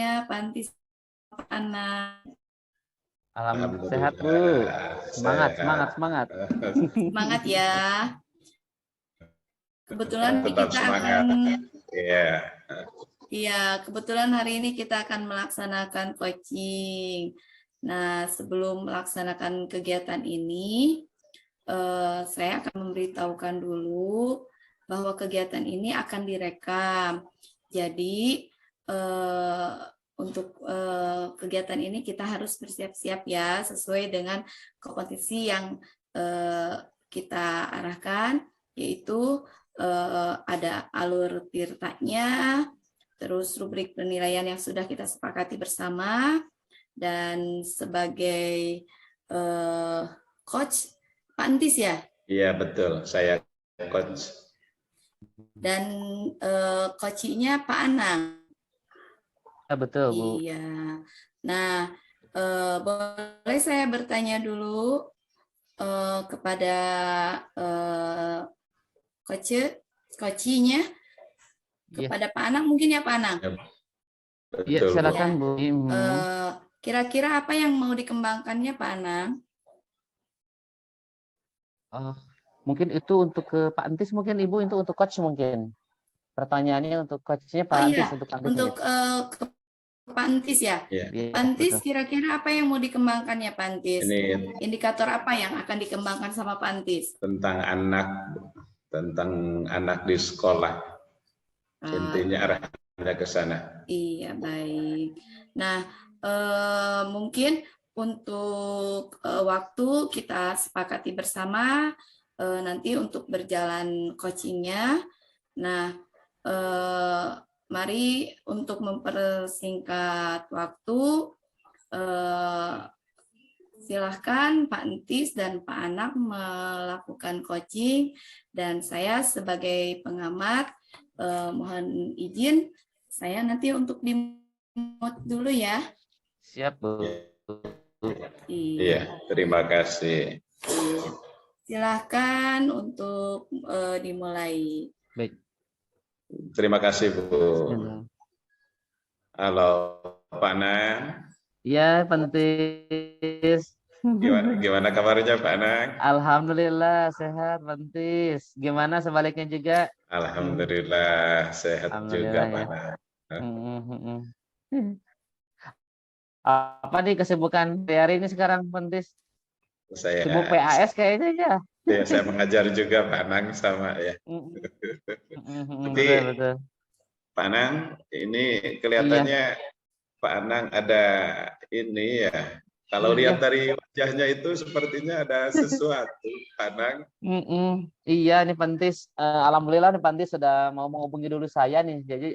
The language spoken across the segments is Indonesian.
kabarnya Pak Antis, anak? Alhamdulillah sehat, Bu. Alhamdulillah Semangat, sehat. semangat, semangat. Semangat ya. Kebetulan Tetap kita semangat. Iya. kebetulan hari ini kita akan melaksanakan coaching. Nah, sebelum melaksanakan kegiatan ini, saya akan memberitahukan dulu bahwa kegiatan ini akan direkam. Jadi, untuk kegiatan ini kita harus bersiap-siap ya, sesuai dengan kompetisi yang kita arahkan, yaitu ada alur tirtanya, terus rubrik penilaian yang sudah kita sepakati bersama, dan sebagai coach Pak Antis ya? Iya betul, saya coach. Dan coachingnya Pak Anang. Ya, betul, Bu. Iya. Nah, boleh saya bertanya dulu kepada coachingnya, kepada Pak Anang mungkin ya Pak Anang? Iya, Betul, silakan Bu. Kira-kira apa yang mau dikembangkannya Pak Anang? Mungkin itu untuk ke Pak Antis, mungkin Ibu itu untuk coach mungkin. Pertanyaannya untuk coachnya Pak Antis, untuk Pak Antis. Untuk ke Pak Antis ya? Iya. Pak Antis, kira-kira apa yang mau dikembangkannya Pak Antis? Ini Indikator apa yang akan dikembangkan sama Pak Antis? tentang anak di sekolah. Intinya arahnya ke sana. Iya, baik. Nah, mungkin untuk waktu kita sepakati bersama nanti untuk berjalan coachingnya. Nah, mari untuk mempersingkat waktu, silahkan Pak Entis dan Pak Anak melakukan coaching, dan saya sebagai pengamat mohon izin saya nanti untuk di-mute dulu ya. Siap, Bu. Iya, terima kasih. Silahkan untuk dimulai. Baik. Terima kasih, Bu. Halo, Pak Nang. Iya, Pak Antis. Gimana kabarnya, Pak Nang? Alhamdulillah sehat, Pak Antis. Gimana sebaliknya juga? Alhamdulillah sehat juga, Pak Nang. Apa nih kesibukan hari ini sekarang, Pak Antis? Saya sibuk PAS kayaknya ya. Ya, saya mengajar juga Pak Nang sama ya. Tapi betul. Pak Nang, ini kelihatannya Pak Nang ada ini ya. Kalau lihat dari wajahnya itu sepertinya ada sesuatu, Pak Nang. Iya nih Pak Antis. Alhamdulillah nih Pak Antis sudah mau menghubungi dulu saya nih. Jadi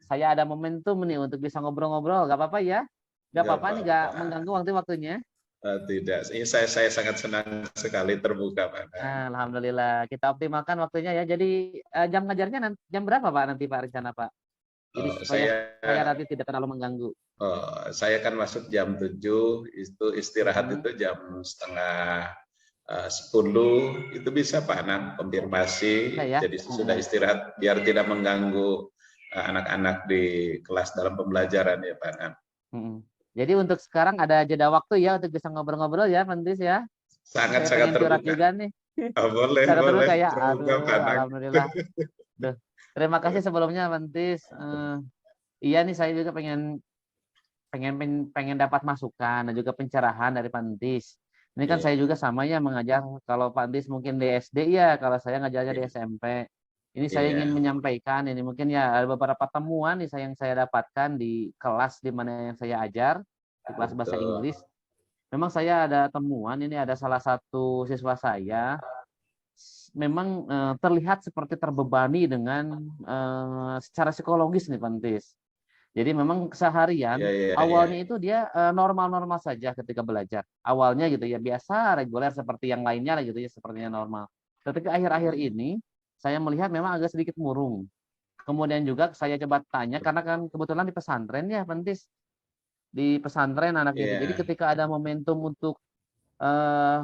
saya ada momentum nih untuk bisa ngobrol-ngobrol. Gak apa-apa ya? Gak apa-apa nih, gak mengganggu waktunya. Tidak, ini saya sangat senang sekali terbuka, Pak. Alhamdulillah, kita optimalkan waktunya ya. Jadi jam ngajarnya jam berapa Pak nanti Pak rencana Pak? Jadi supaya nanti tidak terlalu mengganggu. Saya kan masuk jam 7, itu istirahat itu jam setengah 10, itu bisa Pak Nang konfirmasi. Jadi sudah istirahat biar tidak mengganggu anak-anak di kelas dalam pembelajaran ya Pak Nang. Jadi untuk sekarang ada jeda waktu ya untuk bisa ngobrol-ngobrol ya, Pantis ya. Sangat-sangat terbuka. Juga nih. Boleh. Kayak, alhamdulillah. Terima kasih sebelumnya, Pantis. Iya nih, saya juga pengen dapat masukan dan juga pencerahan dari Pantis. Ini kan saya juga sama ya mengajar. Kalau Pantis mungkin di SD ya, kalau saya ngajarnya di SMP. Ini saya ingin menyampaikan, ini mungkin ya ada beberapa temuan nih yang saya dapatkan di kelas di mana yang saya ajar, di kelas bahasa Inggris. Memang saya ada temuan, ini ada salah satu siswa saya, memang terlihat seperti terbebani dengan secara psikologis nih Pantis. Jadi memang keseharian, awalnya itu dia normal-normal saja ketika belajar. Awalnya gitu ya, biasa, reguler seperti yang lainnya gitu ya, sepertinya normal. Ketika akhir-akhir ini, saya melihat memang agak sedikit murung. Kemudian juga saya coba tanya, karena kan kebetulan di pesantren ya, Pantis. Di pesantren anak itu. Jadi ketika ada momentum untuk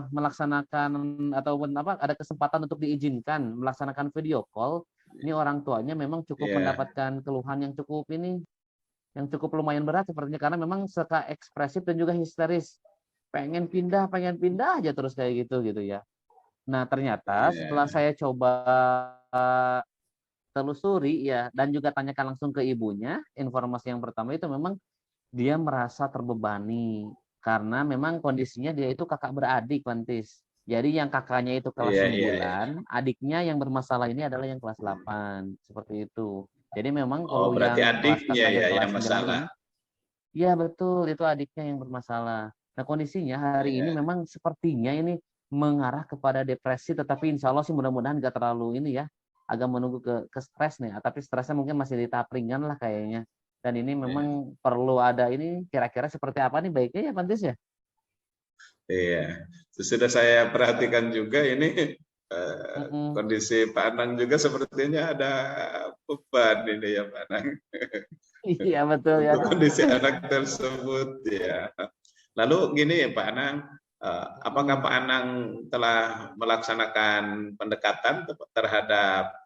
melaksanakan ataupun ada kesempatan untuk diizinkan melaksanakan video call, ini orang tuanya memang cukup mendapatkan keluhan yang cukup ini yang cukup lumayan berat sepertinya karena memang suka ekspresif dan juga histeris. Pengen pindah aja terus kayak gitu ya. Nah, ternyata setelah Iya. saya coba telusuri ya dan juga tanyakan langsung ke ibunya, informasi yang pertama itu memang dia merasa terbebani karena memang kondisinya dia itu kakak beradik, Pantis. Jadi yang kakaknya itu kelas Iya, iya, iya. 9, adiknya yang bermasalah ini adalah yang kelas 8, seperti itu. Jadi memang Oh, kalau berarti yang kelas adiknya kakak yang ya yang kelas 9 masalah. ini, ya betul, itu adiknya yang bermasalah. Nah, kondisinya hari ini Iya. memang sepertinya ini mengarah kepada depresi, tetapi insya Allah sih mudah-mudahan nggak terlalu ini ya, agak menunggu ke stres nih. Tapi stresnya mungkin masih di tahap ringan lah kayaknya. Dan ini Iya. memang perlu ada ini kira-kira seperti apa nih baiknya ya Pantis ya? Iya. Sudah saya perhatikan juga ini Mm-mm. kondisi Pak Anang juga sepertinya ada beban ini ya Pak Anang Iya betul ya. untuk kondisi anak tersebut ya. Lalu gini Pak Anang, apakah Mm. Pak Anang telah melaksanakan pendekatan terhadap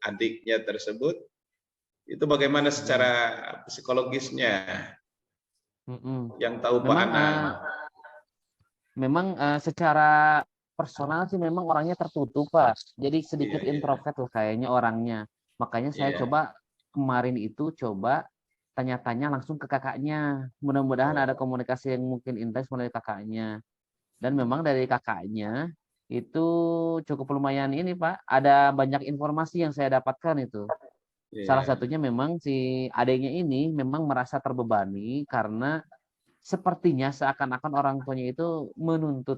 adiknya tersebut? Itu bagaimana secara Mm-mm. psikologisnya Mm-mm. yang tahu Pak Memang Anang? secara personal sih memang orangnya tertutup Pak. Jadi Iya, sedikit iya, introvert lah kayaknya orangnya. Makanya saya iya. coba kemarin itu coba tanya-tanya langsung ke kakaknya. Mudah-mudahan ada Oh, komunikasi yang mungkin intens melalui kakaknya. Dan memang dari kakaknya itu cukup lumayan ini Pak. Ada banyak informasi yang saya dapatkan itu. Salah iya, satunya memang si adiknya ini memang merasa terbebani karena sepertinya seakan-akan orang tuanya itu menuntut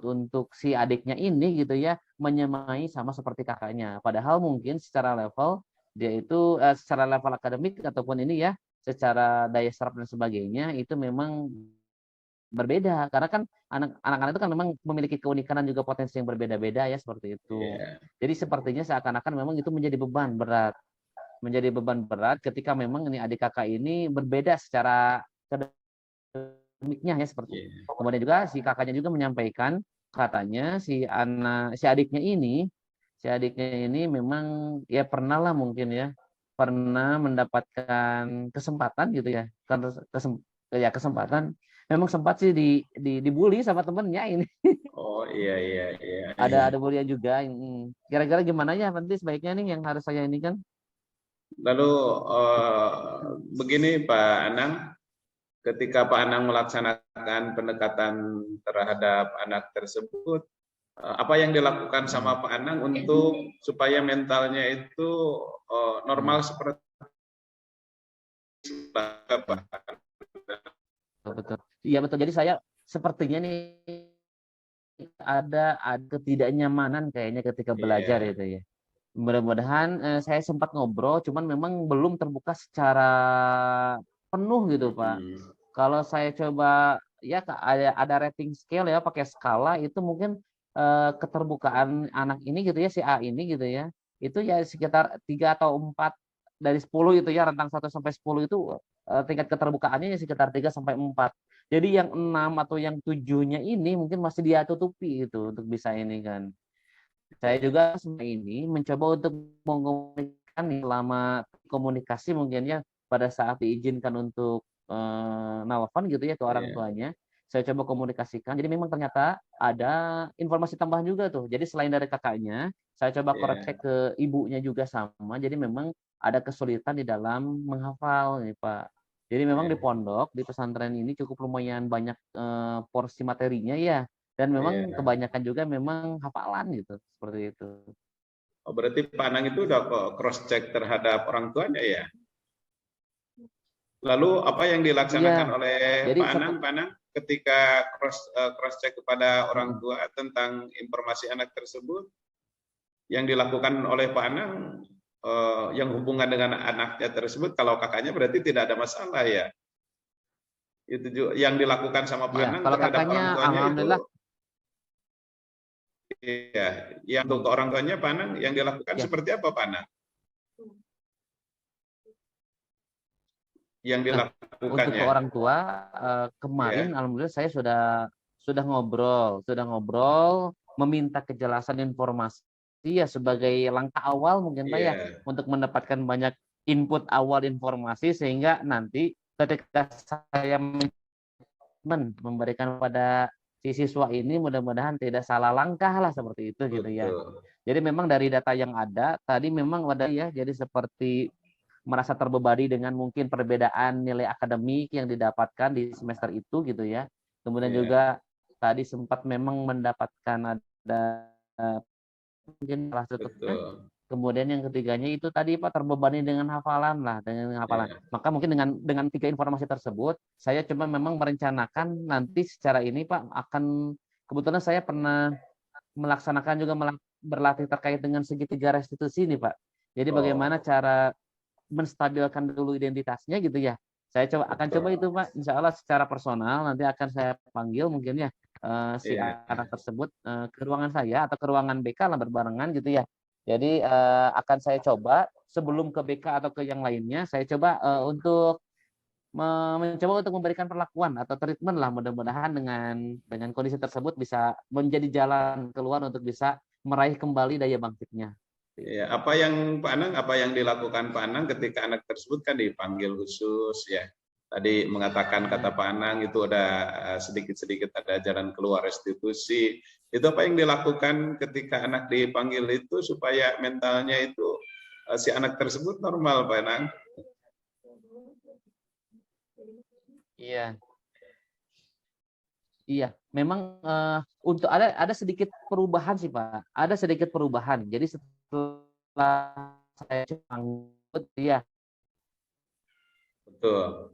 untuk si adiknya ini gitu ya menyamai sama seperti kakaknya. Padahal mungkin secara level dia itu secara level akademik ataupun ini ya secara daya serap dan sebagainya itu memang berbeda karena kan anak-anak itu kan memang memiliki keunikan dan juga potensi yang berbeda-beda ya seperti itu. iya. Jadi sepertinya seakan-akan memang itu menjadi beban berat ketika memang ini adik kakak ini berbeda secara akademiknya ya seperti itu. Iya. Kemudian juga si kakaknya juga menyampaikan katanya si adiknya ini memang ya pernah lah mungkin ya pernah mendapatkan kesempatan gitu ya kan kesempatan memang sempat sih dibully sama temennya ini Oh iya, iya, iya, iya. ada bulian juga. Kira-kira gimana ya nanti sebaiknya nih yang harus saya ini kan. Lalu begini Pak Anang, ketika Pak Anang melaksanakan pendekatan terhadap anak tersebut, apa yang dilakukan sama Pak Anang untuk supaya mentalnya itu normal seperti Pak? Betul. Iya betul. Jadi saya sepertinya nih ada ketidaknyamanan kayaknya ketika belajar Iya. itu ya. Mudah-mudahan saya sempat ngobrol, cuman memang belum terbuka secara penuh gitu Pak. Mm-mm. Kalau saya coba ya ada rating scale ya pakai skala itu mungkin keterbukaan anak ini gitu ya si A ini gitu ya. Itu ya sekitar 3 atau 4 dari 10 itu ya rentang 1 sampai 10 itu tingkat keterbukaannya ya sekitar 3 sampai 4. Jadi yang 6 atau yang 7-nya ini mungkin masih dia tutupi itu untuk bisa ini kan. Saya juga selama ini mencoba untuk mengomunikasikan selama komunikasi mungkin ya pada saat diizinkan untuk nelfon gitu ya ke orang Iya. tuanya. Saya coba komunikasikan. Jadi memang ternyata ada informasi tambahan juga tuh. Jadi selain dari kakaknya, saya coba cross Iya. check ke ibunya juga sama. Jadi memang ada kesulitan di dalam menghafal nih Pak. Jadi memang di Iya. pondok, di pesantren ini cukup lumayan banyak porsi materinya ya. Dan memang Iya. kebanyakan juga memang hafalan gitu, seperti itu. Oh, berarti Pak Anang itu udah kok cross check terhadap orang tuanya ya? Lalu apa yang dilaksanakan Iya, oleh jadi Pak Anang ketika cross check kepada orang mm, tua tentang informasi anak tersebut yang dilakukan oleh Pak Anang yang hubungan dengan anaknya tersebut kalau kakaknya berarti tidak ada masalah ya. Itu juga yang dilakukan sama Pak iya, Anang kalau terhadap kakaknya orang tuanya itu alhamdulillah ya, yang untuk mm, orang tuanya Pak Anang yang dilakukan ya. seperti apa Pak Anang? Yang Nah, untuk ke dilakukannya? orang tua kemarin Ya, alhamdulillah saya sudah ngobrol, meminta kejelasan informasi ya sebagai langkah awal mungkin Pak ya iya, untuk mendapatkan banyak input awal informasi sehingga nanti ketika saya memberikan pada si siswa ini mudah-mudahan tidak salah langkah lah seperti itu gitu ya. Betul. Jadi memang dari data yang ada tadi memang ada ya, jadi seperti merasa terbebani dengan mungkin perbedaan nilai akademik yang didapatkan di semester itu gitu ya. Kemudian Iya, juga tadi sempat memang mendapatkan ada mungkin salah satunya. betul. Kemudian yang ketiganya itu tadi Pak terbebani dengan hafalan lah, dengan hafalan. Iya, Maka mungkin dengan tiga informasi tersebut, saya coba memang merencanakan nanti secara ini Pak akan kebetulan saya pernah melaksanakan juga berlatih terkait dengan segitiga restitusi nih Pak. Jadi oh, bagaimana cara menstabilkan dulu identitasnya gitu ya. Saya akan coba betul. itu Pak, insya Allah secara personal nanti akan saya panggil mungkin ya si Iya, anak tersebut ke ruangan saya atau ke ruangan BK lah berbarengan gitu ya. Jadi akan saya coba sebelum ke BK atau ke yang lainnya, saya coba untuk mencoba untuk memberikan perlakuan atau treatment lah mudah-mudahan dengan kondisi tersebut bisa menjadi jalan keluar untuk bisa meraih kembali daya bangkitnya. iya. Apa yang dilakukan Pak Anang ketika anak tersebut kan dipanggil khusus ya. Tadi mengatakan kata Pak Anang itu ada sedikit-sedikit ada jalan keluar restitusi. Itu apa yang dilakukan ketika anak dipanggil itu supaya mentalnya itu si anak tersebut normal Pak Anang? Iya. Iya, memang untuk ada sedikit perubahan sih Pak. Ada sedikit perubahan. Jadi setelah saya angkut ya Betul.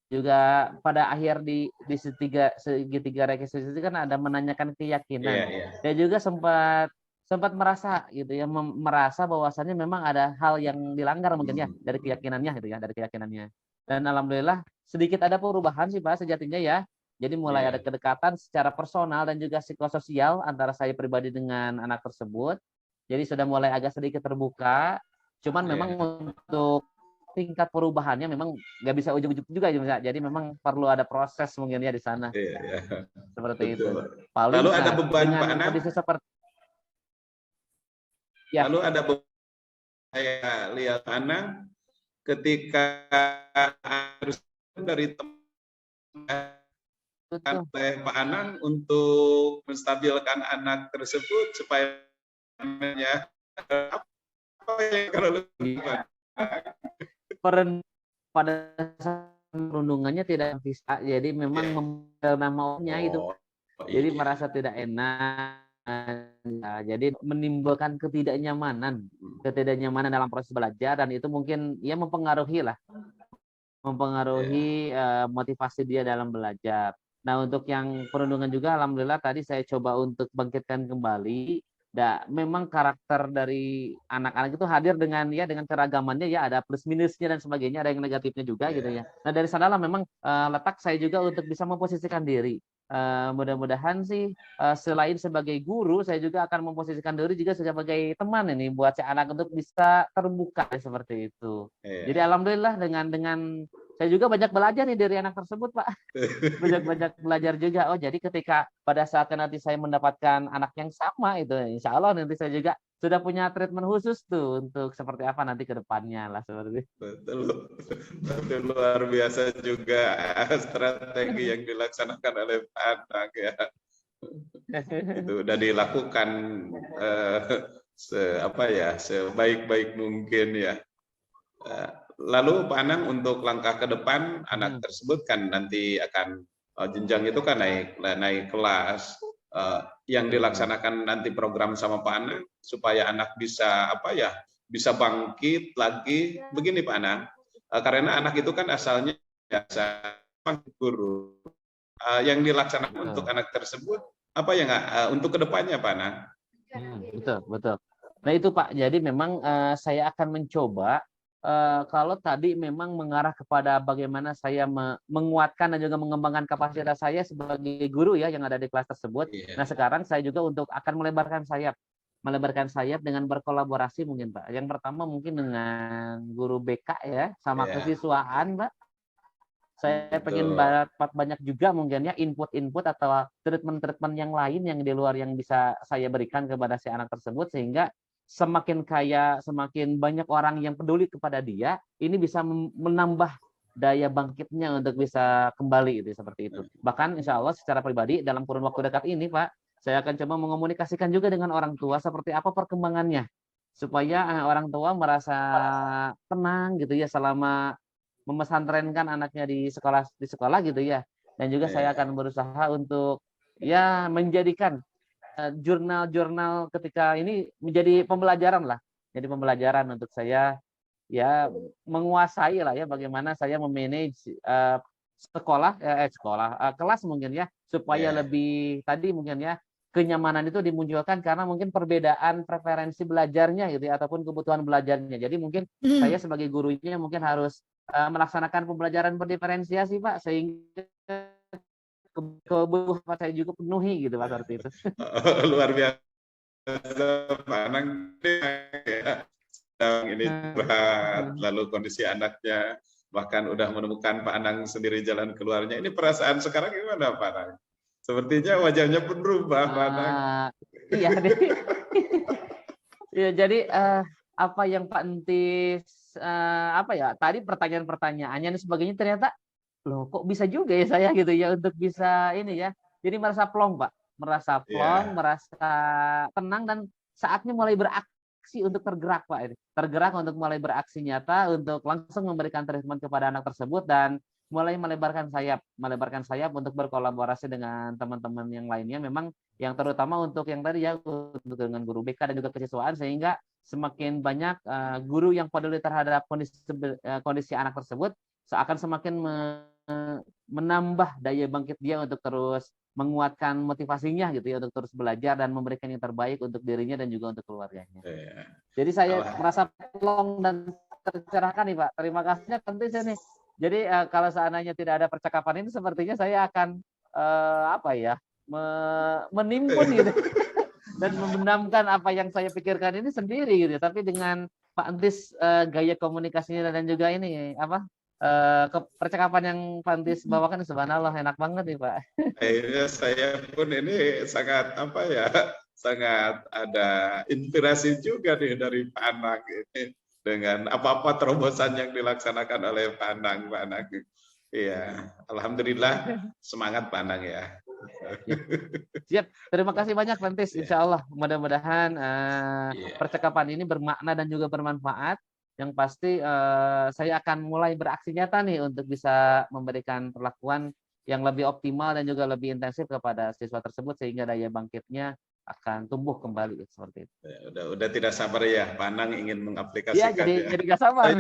juga pada akhir di segitiga rekonstruksi kan ada menanyakan Iya, keyakinan. iya. Saya juga sempat sempat merasa gitu ya merasa bahwasannya memang ada hal yang dilanggar mungkin ya dari keyakinannya gitu ya dari keyakinannya. Dan alhamdulillah sedikit ada perubahan sih Pak sejatinya ya. Jadi mulai ada Iya, kedekatan secara personal dan juga psikososial antara saya pribadi dengan anak tersebut. Jadi sudah mulai agak sedikit terbuka. Cuman memang iya, untuk tingkat perubahannya memang nggak bisa ujuk-ujuk juga. Jadi memang perlu ada proses mungkin ya di sana. iya, iya. Seperti itu. Betul. Lalu Paling ada beban dengan Pak Anang? kondisi seperti ya Lalu ada beban saya lihat Pak Anang ketika harus dari teman betul. oleh Pak Anang untuk menstabilkan anak tersebut supaya namanya apa yang kalau lakukan? Peren pada saat perundungannya tidak bisa. Jadi memang Ya. memilih nama omnya itu. Oh, Jadi iya. merasa tidak enak. Nah, jadi menimbulkan ketidaknyamanan dalam proses belajar dan itu mungkin ya Ya. mempengaruhi motivasi dia dalam belajar. Nah, untuk yang perundungan juga alhamdulillah tadi saya coba untuk bangkitkan kembali. Memang karakter dari anak-anak itu hadir dengan keragamannya ya ada plus minusnya dan sebagainya, ada yang negatifnya juga gitu ya. Ya. Nah, dari sanalah memang letak saya juga untuk bisa memposisikan diri. Mudah-mudahan sih selain sebagai guru, saya juga akan memposisikan diri juga sebagai teman ini buat si anak untuk bisa terbuka seperti itu. Jadi Ya. alhamdulillah dengan saya juga banyak belajar nih dari anak tersebut, Pak. Banyak belajar juga. Oh, jadi ketika pada saat nanti saya mendapatkan anak yang sama itu, insya Allah nanti saya juga sudah punya treatment khusus tuh untuk seperti apa nanti ke depannya lah seperti itu. Betul. Betul, luar biasa juga strategi yang dilaksanakan oleh Pak Anang ya. Itu udah dilakukan eh, sebaik-baik mungkin ya. Lalu Pak Anang untuk langkah ke depan anak tersebut kan nanti akan jenjang itu kan naik kelas yang dilaksanakan nanti program sama Pak Anang supaya anak bisa bisa bangkit lagi begini Pak Anang karena anak itu kan asalnya biasa guru yang dilaksanakan untuk anak tersebut apa yang untuk kedepannya Pak Anang? Betul. Nah itu Pak, jadi memang saya akan mencoba kalau tadi memang mengarah kepada bagaimana saya menguatkan dan juga mengembangkan kapasitas saya sebagai guru ya yang ada di kelas tersebut. Nah Yeah. sekarang saya juga untuk akan melebarkan sayap dengan berkolaborasi mungkin Pak. Yang pertama mungkin dengan guru BK ya sama Yeah. kesiswaan Pak. Saya pengen Betul. banyak juga mungkin ya input atau treatment yang lain yang di luar yang bisa saya berikan kepada si anak tersebut sehingga semakin kaya, semakin banyak orang yang peduli kepada dia, ini bisa menambah daya bangkitnya untuk bisa kembali itu seperti itu. Bahkan insya Allah secara pribadi dalam kurun waktu dekat ini Pak, saya akan coba mengomunikasikan juga dengan orang tua seperti apa perkembangannya supaya orang tua merasa tenang gitu ya selama memesantrenkan anaknya di sekolah gitu ya. Dan juga saya akan berusaha untuk ya menjadikan jurnal-jurnal ketika ini menjadi pembelajaran lah. Jadi pembelajaran untuk saya ya menguasai lah ya bagaimana saya memanage kelas mungkin ya supaya lebih tadi mungkin ya kenyamanan itu dimunculkan karena mungkin perbedaan preferensi belajarnya gitu ya ataupun kebutuhan belajarnya. Jadi mungkin saya sebagai gurunya mungkin harus melaksanakan pembelajaran berdiferensiasi Pak sehingga kebutuhan saya juga penuhi gitu Pak seperti itu. Luar biasa Pak Anang ya. Ini berat, lalu kondisi anaknya bahkan udah menemukan Pak Anang sendiri jalan keluarnya. Ini perasaan sekarang gimana Pak Anang? Sepertinya wajahnya pun berubah Pak Anang. Iya, ya, jadi apa yang Pak Entis apa ya tadi pertanyaan-pertanyaannya dan sebagainya ternyata loh kok bisa juga ya saya gitu ya untuk bisa ini ya. Jadi merasa plong Pak, merasa plong, merasa tenang dan saatnya mulai beraksi untuk tergerak Pak ini. Tergerak untuk mulai beraksi nyata untuk langsung memberikan treatment kepada anak tersebut dan mulai melebarkan sayap untuk berkolaborasi dengan teman-teman yang lainnya memang yang terutama untuk yang tadi ya untuk dengan guru BK dan juga kesiswaan sehingga semakin banyak guru yang peduli terhadap kondisi anak tersebut akan semakin menambah daya bangkit dia untuk terus menguatkan motivasinya gitu ya untuk terus belajar dan memberikan yang terbaik untuk dirinya dan juga untuk keluarganya. Jadi saya merasa plong dan tercerahkan nih Pak. Terima kasihnya tentu saya nih. Jadi kalau seandainya tidak ada percakapan ini sepertinya saya akan menimbun gitu dan membenamkan apa yang saya pikirkan ini sendiri gitu. Tapi dengan Pak Entis gaya komunikasinya dan juga ini percakapan yang Pak Entis bawakan subhanallah enak banget nih Pak. Akhirnya saya pun ini sangat sangat ada inspirasi juga nih dari Pak Anang ini dengan apa-apa terobosan yang dilaksanakan oleh Pak Anang. Iya, alhamdulillah semangat Pak Anang ya. Siap, terima kasih banyak Pak Entis. Insya Allah mudah-mudahan percakapan ini bermakna dan juga bermanfaat. Yang pasti saya akan mulai beraksi nyata nih untuk bisa memberikan perlakuan yang lebih optimal dan juga lebih intensif kepada siswa tersebut sehingga daya bangkitnya akan tumbuh kembali seperti itu. Udah tidak sabar ya, Pak Anang ingin mengaplikasikan. Iya, jadi nggak sabar.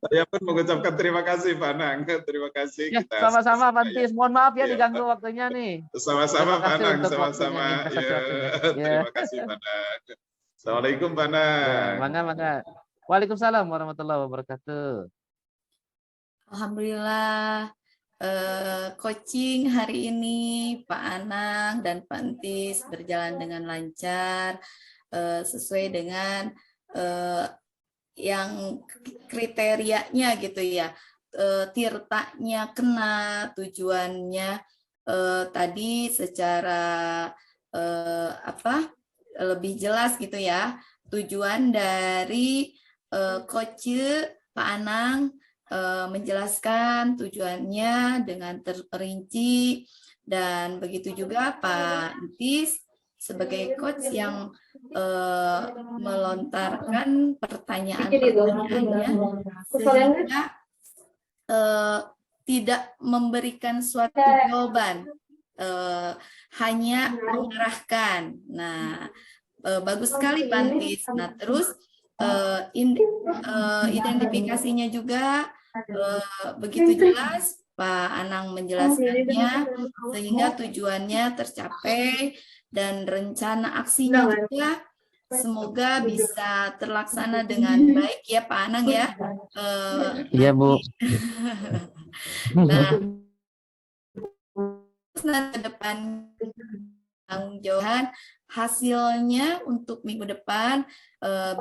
Saya pun mengucapkan terima kasih Pak Anang. Terima kasih. Ya, sama-sama Pak Entis. Mohon maaf ya diganggu waktunya nih. Sama-sama Pak Anang, sama-sama. Terima kasih Pak Anang. Assalamualaikum Pak Anang. Mangga. Waalaikumsalam warahmatullahi wabarakatuh. Alhamdulillah coaching hari ini Pak Anang dan Pak Entis berjalan dengan lancar sesuai dengan yang kriterianya gitu ya. Tirtanya kena, tujuannya tadi secara lebih jelas gitu ya. Tujuan dari Coach Pak Anang menjelaskan tujuannya dengan terperinci dan begitu juga Pak Entis sebagai coach yang melontarkan pertanyaan-pertanyaannya sehingga tidak memberikan suatu jawaban, hanya mengarahkan. Nah, bagus sekali Pak Entis. Nah, terus identifikasinya juga begitu jelas Pak Anang menjelaskannya sehingga tujuannya tercapai dan rencana aksinya juga semoga bisa terlaksana dengan baik ya Pak Anang ya. Iya Bu. Nah, ke depan tanggung jawab hasilnya untuk minggu depan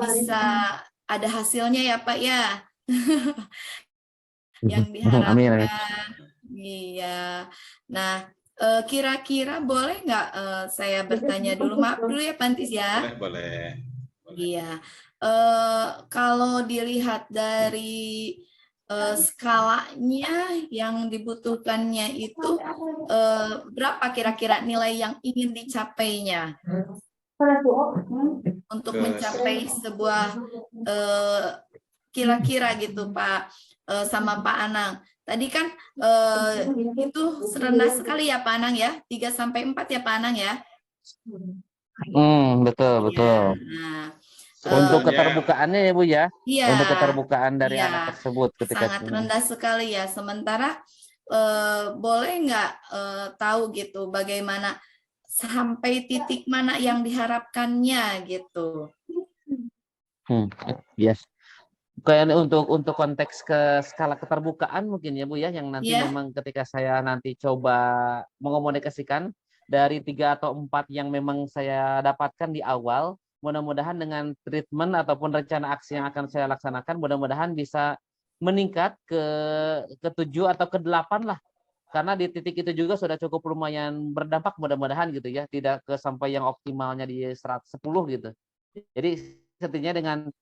bisa ada hasilnya ya Pak ya. Yang diharapkan. Iya. Nah, kira-kira boleh nggak saya bertanya dulu? Maaf dulu ya Pak Entis ya. Boleh. Iya, kalau dilihat dari skalanya yang dibutuhkannya itu berapa kira-kira nilai yang ingin dicapainya untuk mencapai sebuah kira-kira gitu Pak sama Pak Anang. Tadi kan itu rendah sekali ya Pak Anang ya, 3 sampai 4 ya Pak Anang ya. Betul, Iya. betul. Nah, Untuk sebetulnya keterbukaannya ya Bu ya, iya, untuk keterbukaan dari iya, anak tersebut ketika sangat rendah sekali ya. Sementara boleh nggak tahu gitu bagaimana sampai titik mana yang diharapkannya gitu. yes. Kayak untuk konteks ke skala keterbukaan mungkin ya Bu ya, yang nanti Ya, memang ketika saya nanti coba mengomunikasikan dari 3 atau 4 yang memang saya dapatkan di awal, mudah-mudahan dengan treatment ataupun rencana aksi yang akan saya laksanakan, mudah-mudahan bisa meningkat ke 7 atau ke 8 lah. Karena di titik itu juga sudah cukup lumayan berdampak, mudah-mudahan gitu ya, tidak ke sampai yang optimalnya di 110 gitu. Jadi setidaknya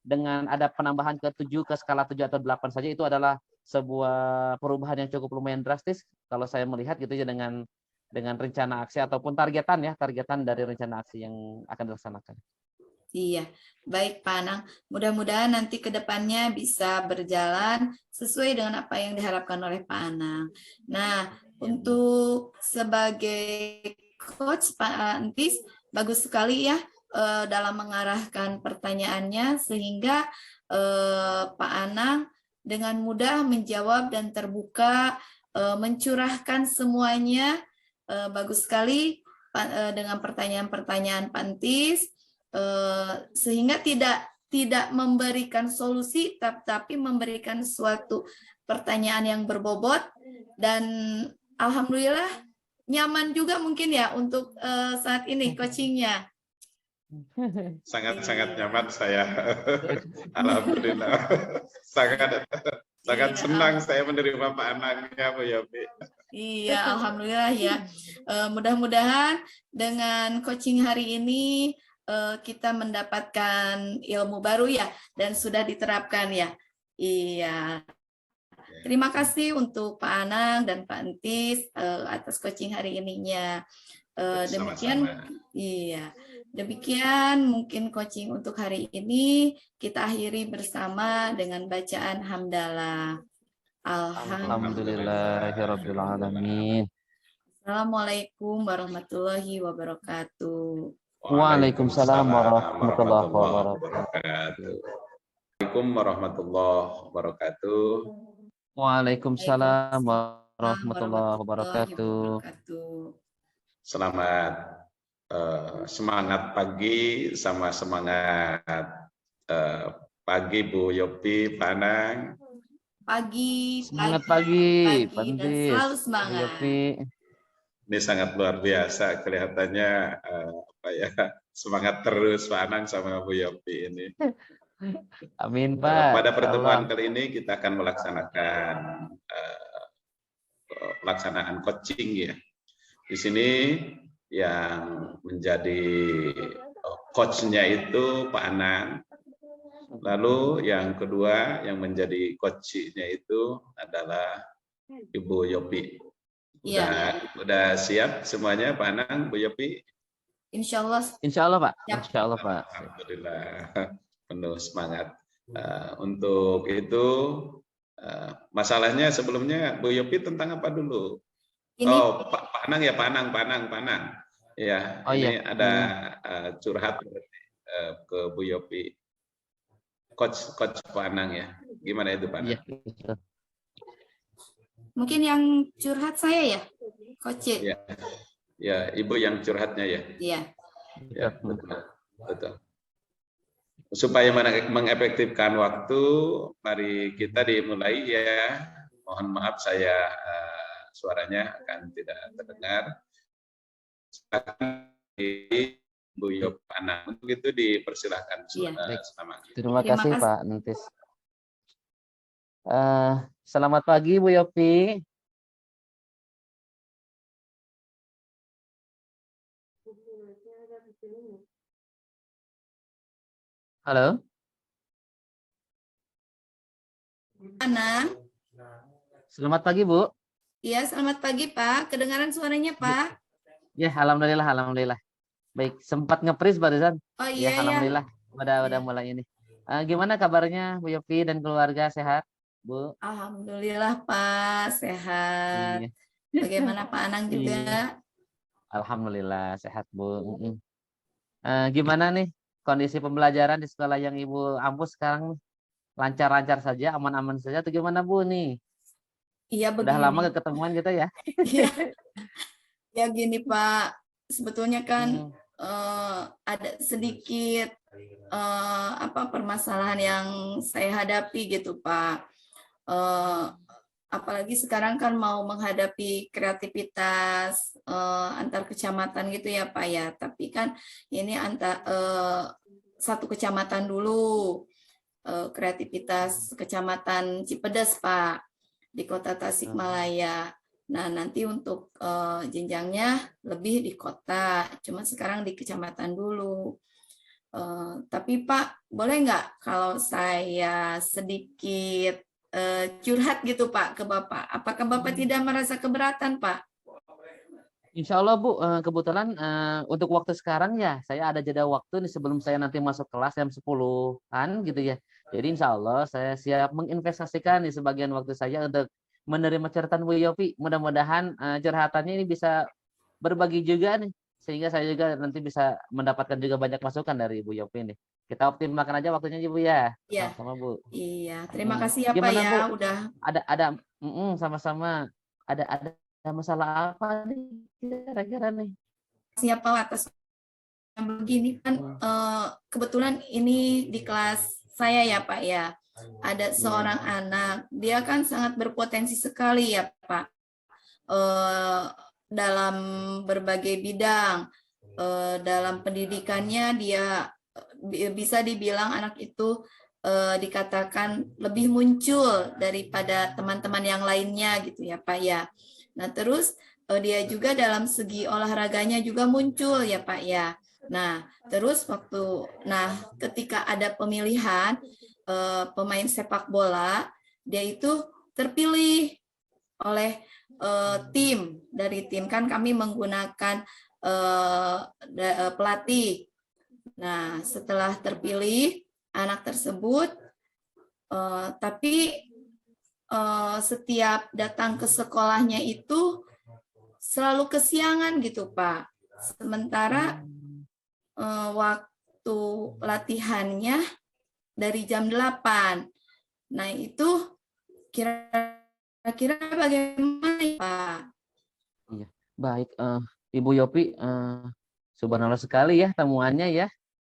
dengan ada penambahan ke 7 ke skala 7 atau 8 saja itu adalah sebuah perubahan yang cukup lumayan drastis kalau saya melihat gitu ya dengan rencana aksi ataupun targetan dari rencana aksi yang akan dilaksanakan. iya. Baik Pak Anang, mudah-mudahan nanti ke depannya bisa berjalan sesuai dengan apa yang diharapkan oleh Pak Anang. Nah, untuk sebagai coach Pak Antis, bagus sekali ya dalam mengarahkan pertanyaannya sehingga Pak Anang dengan mudah menjawab dan terbuka mencurahkan semuanya. Bagus sekali dengan pertanyaan-pertanyaan Pak Antis sehingga tidak memberikan solusi tapi memberikan suatu pertanyaan yang berbobot dan alhamdulillah nyaman juga mungkin ya untuk saat ini coachingnya. sangat-sangat nyaman saya. Alhamdulillah. sangat senang saya menerima Pak Anangnya Bu Yopi. Iya, alhamdulillah ya. Mudah-mudahan dengan coaching hari ini kita mendapatkan ilmu baru ya dan sudah diterapkan ya. Iya. Terima kasih untuk Pak Anang dan Pak Entis atas coaching hari ininya. Demikian, iya. Demikian mungkin coaching untuk hari ini kita akhiri bersama dengan bacaan hamdalah. Alhamdulillahirabbil alamin. Assalamualaikum warahmatullahi wabarakatuh. Waalaikumsalam warahmatullahi wabarakatuh. Waalaikumsalam warahmatullahi wabarakatuh. Waalaikumsalam warahmatullahi wabarakatuh. Selamat semangat pagi sama semangat pagi Bu Yopi, Pak Anang. Semangat pagi dan selalu semangat. Ini sangat luar biasa kelihatannya semangat terus Pak Anang sama Bu Yopi ini. Amin Pak. Pada pertemuan kali ini kita akan melaksanakan pelaksanaan coaching ya. Di sini yang menjadi coachnya itu Pak Anang. Lalu yang kedua yang menjadi coachnya itu adalah Ibu Yopi. Udah siap semuanya Pak Anang, Bu Yopi? Insya Allah Pak. Insya Allah Pak. Alhamdulillah penuh semangat. Untuk itu masalahnya sebelumnya Bu Yopi tentang apa dulu? Pak Anang ya, Pak Anang. Ya, ini ada curhat ke Bu Yopi. Coach Pak Anang ya. Gimana itu Pak Anang? Mungkin yang curhat saya ya, Coach. Ya, Ibu yang curhatnya ya. Iya. Ya, betul. Supaya mengefektifkan waktu, mari kita dimulai ya. Mohon maaf saya suaranya akan tidak terdengar. Bu Yop Anang untuk itu dipersilahkan. Terima kasih Pak Nentis. Selamat pagi Bu Yopi. Halo? Ana. Selamat pagi, Bu. Iya, selamat pagi, Pak. Kedengaran suaranya, Pak? Ya, alhamdulillah, alhamdulillah. Baik, sempat nge-freeze barusan. Oh Ya, iya, ya. alhamdulillah. Udah Ya. mulai ini. Gimana kabarnya Bu Yopi dan keluarga sehat, Bu? Alhamdulillah, Pak. Sehat. Iya. Bagaimana Pak Anang Iya. juga? Alhamdulillah sehat, Bu. Gimana nih kondisi pembelajaran di sekolah yang Ibu ampu sekarang nih? Lancar-lancar saja, aman-aman saja atau gimana, Bu nih? Iya, Udah lama begini. gak ketemuan kita ya? Iya, ya gini, Pak. Sebetulnya kan Hmm. ada sedikit permasalahan yang saya hadapi gitu, Pak. Apalagi sekarang kan mau menghadapi kreativitas antar kecamatan gitu ya, Pak ya. Tapi kan ini satu kecamatan dulu, kreativitas kecamatan Cipedes, Pak, di Kota Tasikmalaya. Nah, nanti untuk jenjangnya lebih di kota, cuma sekarang di kecamatan dulu. Tapi Pak, boleh nggak kalau saya sedikit curhat gitu Pak ke Bapak? Apakah Bapak tidak merasa keberatan, Pak? Insya Allah, Bu, kebetulan untuk waktu sekarang ya, saya ada jeda waktu nih sebelum saya nanti masuk kelas jam 10-an gitu ya. Jadi insya Allah saya siap menginvestasikan di sebagian waktu saya untuk menerima curhatan Bu Yopi. Mudah-mudahan curhatannya ini bisa berbagi juga nih. Sehingga saya juga nanti bisa mendapatkan juga banyak masukan dari Bu Yopi nih. Kita optimalkan aja waktunya ya, Bu ya. Ya, Sama-sama, Bu. iya. Terima kasih ya Pak Gimana, ya, Bu? udah Ada sama-sama. Ada masalah apa nih kira-kira nih? siapa atas begini kan kebetulan ini di kelas saya ya Pak ya. Ada seorang anak, dia kan sangat berpotensi sekali ya Pak. Dalam berbagai bidang, dalam pendidikannya dia bisa dibilang anak itu dikatakan lebih muncul daripada teman-teman yang lainnya gitu ya Pak ya. Nah terus dia juga dalam segi olahraganya juga muncul ya Pak ya. Nah terus ketika ada pemilihan pemain sepak bola, dia itu terpilih oleh tim kan kami menggunakan pelatih. Nah, setelah terpilih anak tersebut, tapi setiap datang ke sekolahnya itu selalu kesiangan gitu, Pak. Sementara waktu latihannya dari jam 8. Nah, itu kira-kira bagaimana, Pak? Iya, baik, Ibu Yopi, subhanallah sekali ya temuannya ya.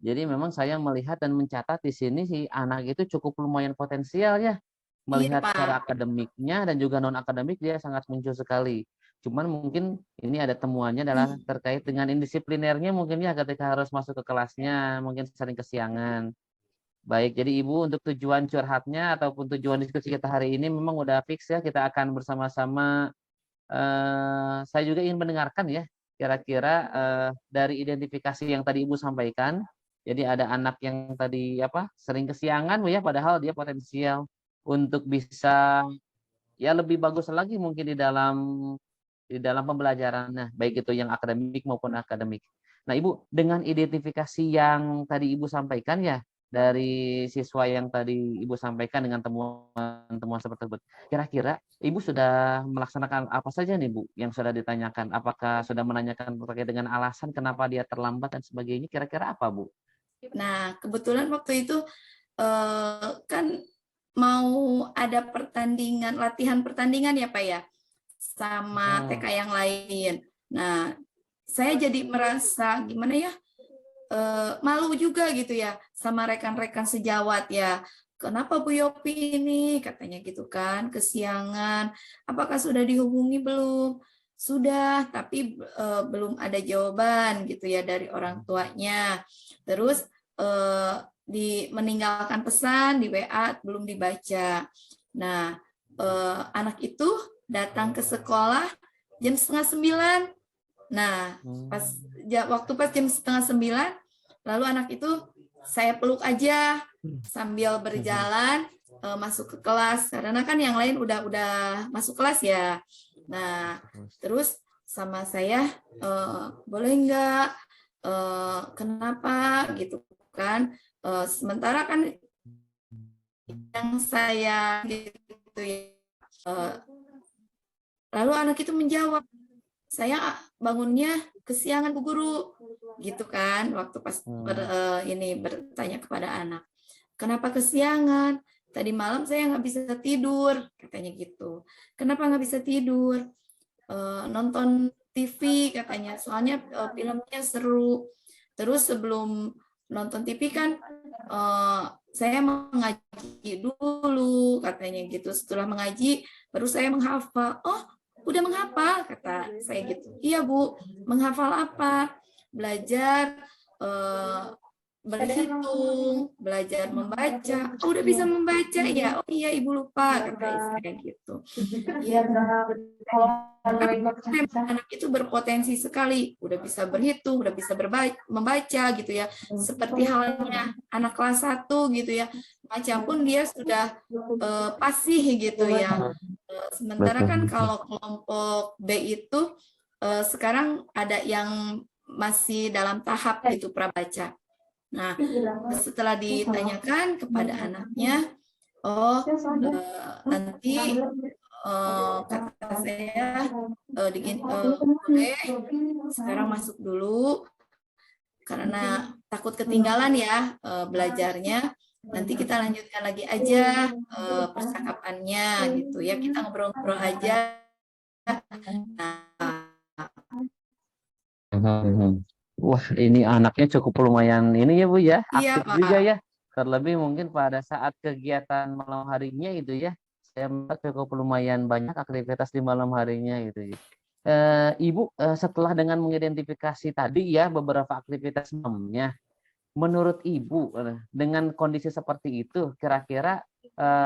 Jadi memang saya melihat dan mencatat di sini si anak itu cukup lumayan potensial ya. Iya, Melihat secara Pak. akademiknya dan juga non akademik dia sangat muncul sekali. Cuman mungkin ini ada temuannya adalah terkait dengan indisiplinernya mungkin ya ketika harus masuk ke kelasnya mungkin sering kesiangan. Baik, jadi Ibu untuk tujuan curhatnya ataupun tujuan diskusi kita hari ini memang udah fix ya kita akan bersama-sama saya juga ingin mendengarkan ya, kira-kira dari identifikasi yang tadi Ibu sampaikan. Jadi ada anak yang tadi sering kesiangan Bu ya, padahal dia potensial untuk bisa ya lebih bagus lagi mungkin di dalam pembelajaran. Nah, baik itu yang akademik maupun akademik. Nah, Ibu dengan identifikasi yang tadi Ibu sampaikan ya dari siswa yang tadi Ibu sampaikan dengan temuan-temuan seperti tersebut. Kira-kira Ibu sudah melaksanakan apa saja nih Bu yang sudah ditanyakan? Apakah sudah menanyakan terkait dengan alasan kenapa dia terlambat dan sebagainya? Kira-kira apa Bu? Nah, kebetulan waktu itu kan mau ada latihan pertandingan ya Pak ya, sama TK yang lain. Nah, saya jadi merasa gimana ya, malu juga gitu ya sama rekan-rekan sejawat ya. Kenapa Bu Yopi ini? Katanya gitu kan, kesiangan. Apakah sudah dihubungi belum? Sudah, tapi belum ada jawaban gitu ya dari orang tuanya. Terus meninggalkan pesan di WA belum dibaca. Nah, anak itu datang ke sekolah jam 8:30. Nah, pas jam 8:30, lalu anak itu saya peluk aja sambil berjalan masuk ke kelas, karena kan yang lain udah masuk kelas ya. Nah, terus sama saya, boleh nggak, kenapa gitu kan, sementara kan yang saya gitu ya, lalu anak itu menjawab, saya bangunnya kesiangan Bu Guru, gitu kan, waktu pas bertanya kepada anak, kenapa kesiangan? Tadi malam saya nggak bisa tidur, katanya gitu. Kenapa nggak bisa tidur? Nonton TV katanya, soalnya filmnya seru. Terus sebelum nonton TV kan saya mengaji dulu, katanya gitu. Setelah mengaji, baru saya menghafal. Oh, udah menghafal, kata saya gitu. Iya Bu, menghafal apa? Belajar berhitung, belajar membaca. Oh, udah bisa membaca ya? Oh iya, Ibu lupa, kata saya gitu. Ya, anak itu berpotensi sekali, udah bisa berhitung, udah bisa membaca gitu ya. Seperti halnya anak kelas 1 gitu ya. Macam pun dia sudah fasih gitu ya. Sementara kan kalau kelompok B itu sekarang ada yang masih dalam tahap itu prabaca. Nah, setelah ditanyakan kepada anaknya, oh nanti kata saya boleh sekarang masuk dulu karena takut ketinggalan ya belajarnya. Nanti kita lanjutkan lagi aja percakapannya gitu ya, kita ngobrol-ngobrol aja. Nah, Wah, ini anaknya cukup lumayan ini ya Bu ya, iya aktif Pak. juga ya. Terlebih mungkin pada saat kegiatan malam harinya itu ya, saya melihat cukup lumayan banyak aktivitas di malam harinya gitu ya. Ibu setelah dengan mengidentifikasi tadi ya beberapa aktivitas malamnya, menurut Ibu dengan kondisi seperti itu, kira-kira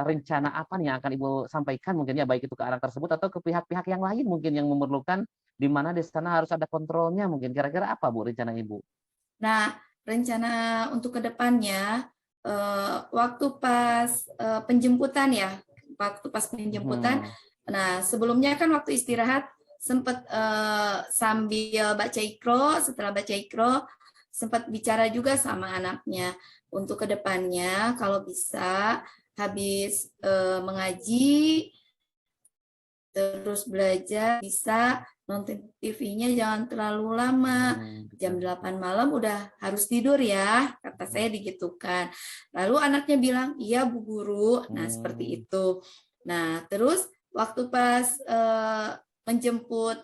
rencana apa nih yang akan Ibu sampaikan mungkin ya, baik itu ke anak tersebut atau ke pihak-pihak yang lain mungkin yang memerlukan, di mana di sana harus ada kontrolnya mungkin. Kira-kira apa Bu rencana Ibu? Nah, rencana untuk kedepannya waktu pas penjemputan ya, waktu pas penjemputan. Nah, sebelumnya kan waktu istirahat sempat sambil baca ikro, setelah baca ikro sempat bicara juga sama anaknya untuk kedepannya kalau bisa habis mengaji terus belajar bisa nonton TV-nya jangan terlalu lama. Jam 8 malam udah harus tidur ya, kata saya digitukan. Lalu anaknya bilang, iya Bu Guru. Nah, seperti itu. Nah, terus waktu pas menjemput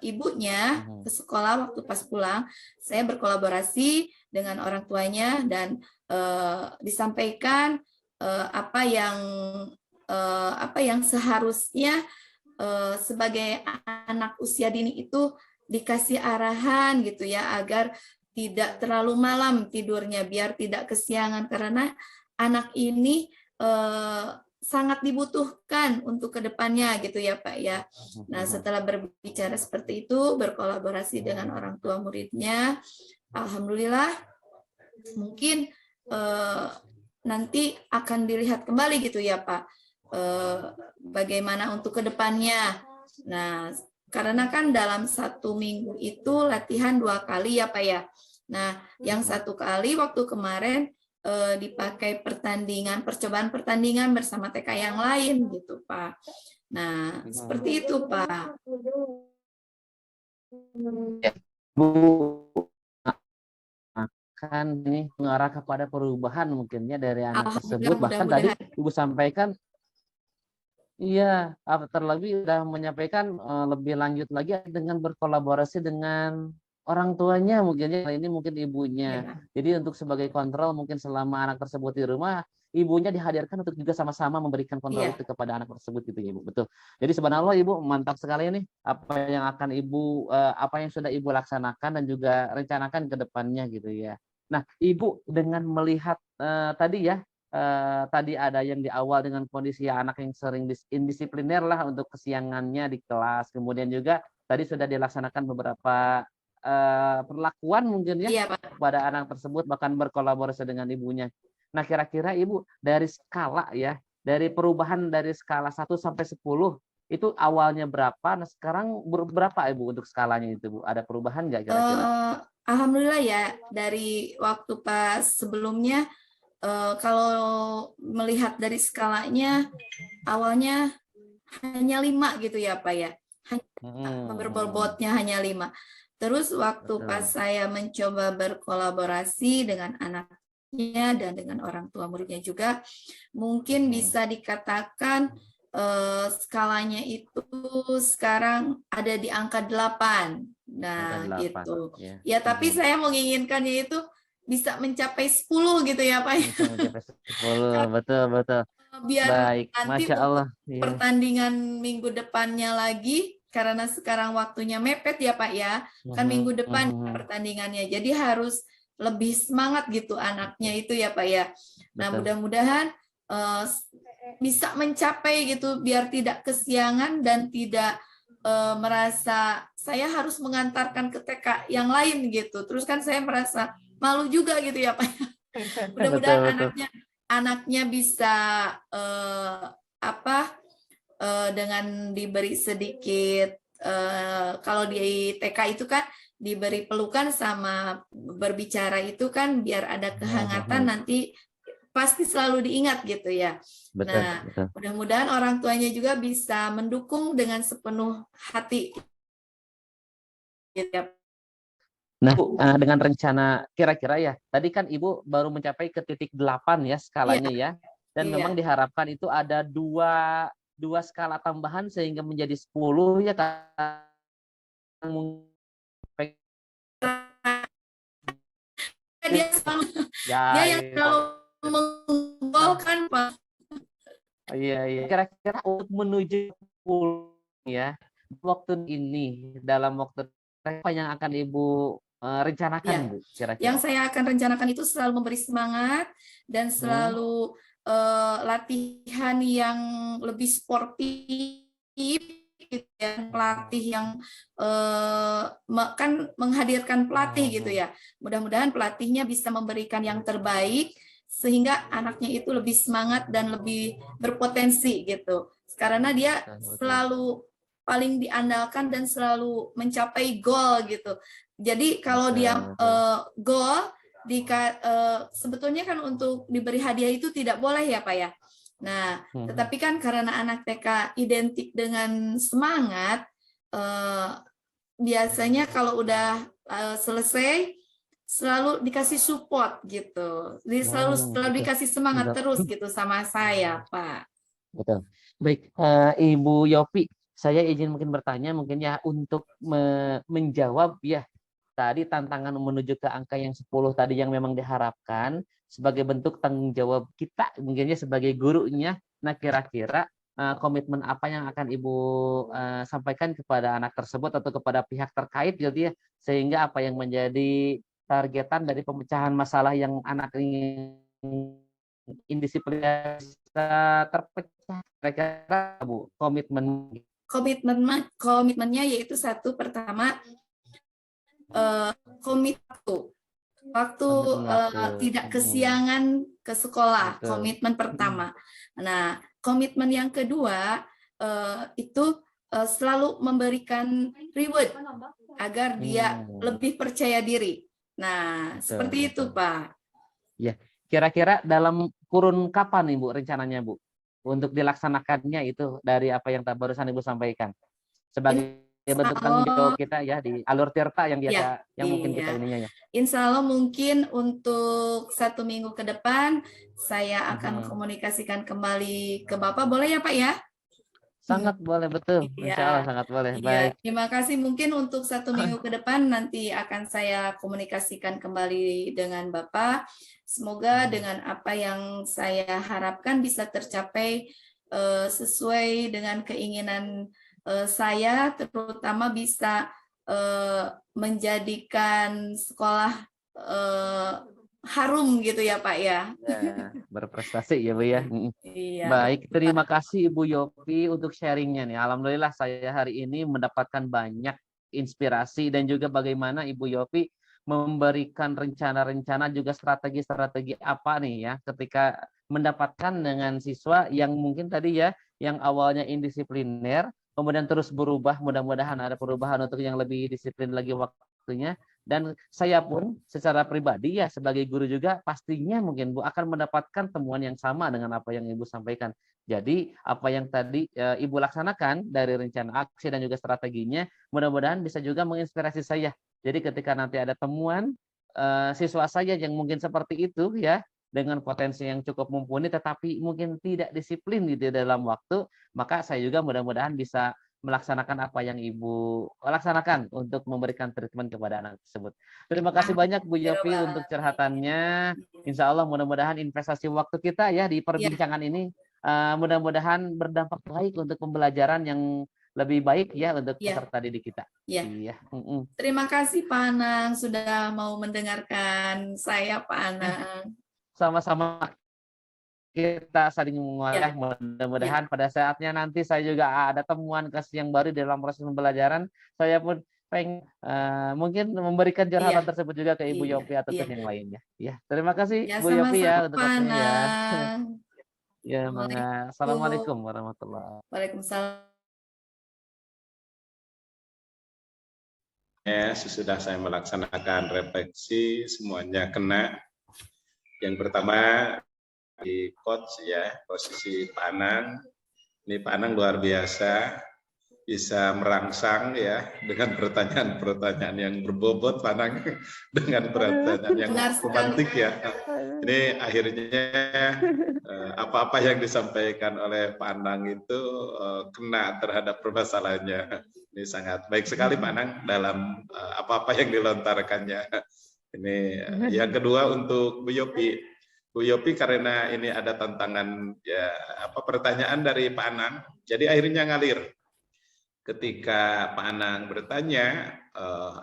ibunya ke sekolah, waktu pas pulang, saya berkolaborasi dengan orang tuanya dan disampaikan apa yang seharusnya sebagai anak usia dini itu dikasih arahan gitu ya, agar tidak terlalu malam tidurnya biar tidak kesiangan, karena anak ini sangat dibutuhkan untuk kedepannya gitu ya Pak ya. Nah, setelah berbicara seperti itu, berkolaborasi dengan orang tua muridnya, alhamdulillah mungkin nanti akan dilihat kembali gitu ya Pak, bagaimana untuk kedepannya. Nah, karena kan dalam 1 minggu itu latihan 2 kali ya Pak ya. Nah, yang 1 kali waktu kemarin dipakai percobaan pertandingan bersama TK yang lain gitu Pak. Nah, seperti itu Pak. Bu, akan ini mengarah kepada perubahan mungkinnya dari anak tersebut, bahkan tadi Ibu sampaikan iya, terlebih sudah menyampaikan lebih lanjut lagi dengan berkolaborasi dengan orang tuanya mungkin ya, ini mungkin ibunya. Jadi untuk sebagai kontrol mungkin selama anak tersebut di rumah, ibunya dihadirkan untuk juga sama-sama memberikan kontrol itu kepada anak tersebut gitu ya Ibu. Betul. Jadi subhanallah Ibu mantap sekali nih apa yang akan Ibu apa yang sudah Ibu laksanakan dan juga rencanakan ke depannya gitu ya. Nah, Ibu dengan melihat tadi ya tadi ada yang di awal dengan kondisi anak yang sering indisipliner lah untuk kesiangannya di kelas. Kemudian juga tadi sudah dilaksanakan beberapa perlakuan mungkin ya Iya, Pak. pada anak tersebut, bahkan berkolaborasi dengan ibunya. Nah, kira-kira Ibu dari skala ya, dari perubahan dari skala 1 sampai 10 itu awalnya berapa? Nah, sekarang berapa Ibu untuk skalanya itu, Bu? Ada perubahan nggak kira-kira? Alhamdulillah ya, dari waktu pas sebelumnya, kalau melihat dari skalanya, awalnya hanya 5 gitu ya Pak ya. Berbobotnya hanya 5. Terus waktu pas Betul. saya mencoba berkolaborasi dengan anaknya dan dengan orang tua muridnya juga, mungkin bisa dikatakan skalanya itu sekarang ada di angka 8. Angka Nah, 8 gitu. ya. Ya, tapi saya menginginkannya itu bisa mencapai 10 gitu ya, Pak. Bisa mencapai 10, betul betul. Biar Baik, nanti Masya untuk Allah. Ya. pertandingan minggu depannya lagi, karena sekarang waktunya mepet ya Pak ya, kan minggu depan pertandingannya, jadi harus lebih semangat gitu anaknya itu ya Pak ya. Nah, mudah-mudahan bisa mencapai gitu, biar tidak kesiangan dan tidak merasa saya harus mengantarkan ke TK yang lain gitu. Terus kan saya merasa malu juga gitu ya Pak. Mudah-mudahan anaknya bisa dengan diberi sedikit kalau di TK itu kan diberi pelukan sama berbicara itu kan biar ada kehangatan, nanti pasti selalu diingat gitu ya. Nah, mudah-mudahan orang tuanya juga bisa mendukung dengan sepenuh hati. Nah, dengan rencana kira-kira ya, tadi kan Ibu baru mencapai ke titik 8 ya skalanya ya, dan memang diharapkan itu ada dua skala tambahan sehingga menjadi 10 ya kan. Dia yang selalu menggolkan Pak. Iya. Kira-kira untuk menuju 10 ya, waktu ini dalam waktu apa yang akan Ibu rencanakan ya. Bu kira-kira? Yang saya akan rencanakan itu selalu memberi semangat dan selalu latihan yang lebih sportif gitu ya, pelatih yang kan menghadirkan pelatih gitu ya. Mudah-mudahan pelatihnya bisa memberikan yang terbaik sehingga anaknya itu lebih semangat dan lebih berpotensi gitu. Karena dia selalu paling diandalkan dan selalu mencapai gol gitu. Jadi kalau dia gol, sebetulnya kan untuk diberi hadiah itu tidak boleh ya Pak ya. Nah, tetapi kan karena anak TK identik dengan semangat, biasanya kalau udah selesai selalu dikasih support gitu. Jadi selalu dikasih semangat terus gitu sama saya, Pak. Betul. Baik, Ibu Yopi, saya izin mungkin bertanya mungkin ya untuk menjawab ya tadi tantangan menuju ke angka yang 10 tadi yang memang diharapkan sebagai bentuk tanggung jawab kita mungkinnya sebagai gurunya. Nah, kira-kira komitmen apa yang akan Ibu sampaikan kepada anak tersebut atau kepada pihak terkait gitu ya, sehingga apa yang menjadi targetan dari pemecahan masalah yang anak ini indisiplin terpecah, kira-kira Bu komitmennya yaitu satu, pertama komit waktu tidak kesiangan ke sekolah. Komitmen pertama. Nah, komitmen yang kedua itu selalu memberikan reward agar dia lebih percaya diri. Nah, seperti itu Pak. Ya, kira-kira dalam kurun kapan Ibu rencananya Bu untuk dilaksanakannya itu dari apa yang barusan Ibu sampaikan sebagai bentuk tanggung jawab kita ya di alur tirta yang biasa yang mungkin kita ininya ya. Insya Allah mungkin untuk 1 minggu ke depan saya akan komunikasikan kembali ke Bapak, boleh ya Pak ya? Sangat boleh, betul. Insya Allah sangat boleh. Baik. Terima kasih. Mungkin untuk 1 minggu ke depan nanti akan saya komunikasikan kembali dengan Bapak. Semoga dengan apa yang saya harapkan bisa tercapai sesuai dengan keinginan saya, terutama bisa menjadikan sekolah harum gitu ya Pak ya. Berprestasi ya Bu ya. Iya. Baik, terima kasih Ibu Yopi untuk sharingnya nih. Alhamdulillah saya hari ini mendapatkan banyak inspirasi dan juga bagaimana Ibu Yopi memberikan rencana-rencana juga strategi-strategi apa nih ya ketika mendapatkan dengan siswa yang mungkin tadi ya yang awalnya indisipliner kemudian terus berubah, mudah-mudahan ada perubahan untuk yang lebih disiplin lagi waktunya. Dan saya pun secara pribadi ya sebagai guru juga pastinya mungkin Bu akan mendapatkan temuan yang sama dengan apa yang Ibu sampaikan. Jadi apa yang tadi Ibu laksanakan dari rencana aksi dan juga strateginya mudah-mudahan bisa juga menginspirasi saya. Jadi ketika nanti ada temuan siswa saya yang mungkin seperti itu ya dengan potensi yang cukup mumpuni tetapi mungkin tidak disiplin gitu dalam waktu, maka saya juga mudah-mudahan bisa melaksanakan apa yang Ibu laksanakan untuk memberikan treatment kepada anak tersebut. Terima kasih banyak Bu Yopi untuk curhatannya. Insya Allah mudah-mudahan investasi waktu kita ya di perbincangan ini mudah-mudahan berdampak baik untuk pembelajaran yang lebih baik ya untuk peserta didik kita. Iya. Terima kasih Pak Anang sudah mau mendengarkan saya Pak Anang. Sama-sama. Kita saling mengolah mudah-mudahan pada saatnya nanti saya juga ada temuan kasus yang baru dalam proses pembelajaran saya pun pengen mungkin memberikan curhatan tersebut juga ke Ibu Yopi atau ke yang lainnya ya terima kasih Bu Yopi ya untuk waktunya ya Assalamualaikum warahmatullahi wabarakatuh. Waalaikumsalam. Sesudah saya melaksanakan refleksi semuanya kena. Yang pertama di coach ya, posisi Pak Anang. Ini Pak Anang luar biasa, bisa merangsang ya dengan pertanyaan-pertanyaan yang berbobot Pak Anang, dengan pertanyaan yang romantik ya. Ini akhirnya apa-apa yang disampaikan oleh Pak Anang itu kena terhadap permasalahannya. Ini sangat baik sekali Pak Anang dalam apa-apa yang dilontarkannya. Ini yang kedua untuk Bu Yopi. Bu Yopi karena ini ada tantangan ya pertanyaan dari Pak Anang, jadi akhirnya ngalir. Ketika Pak Anang bertanya,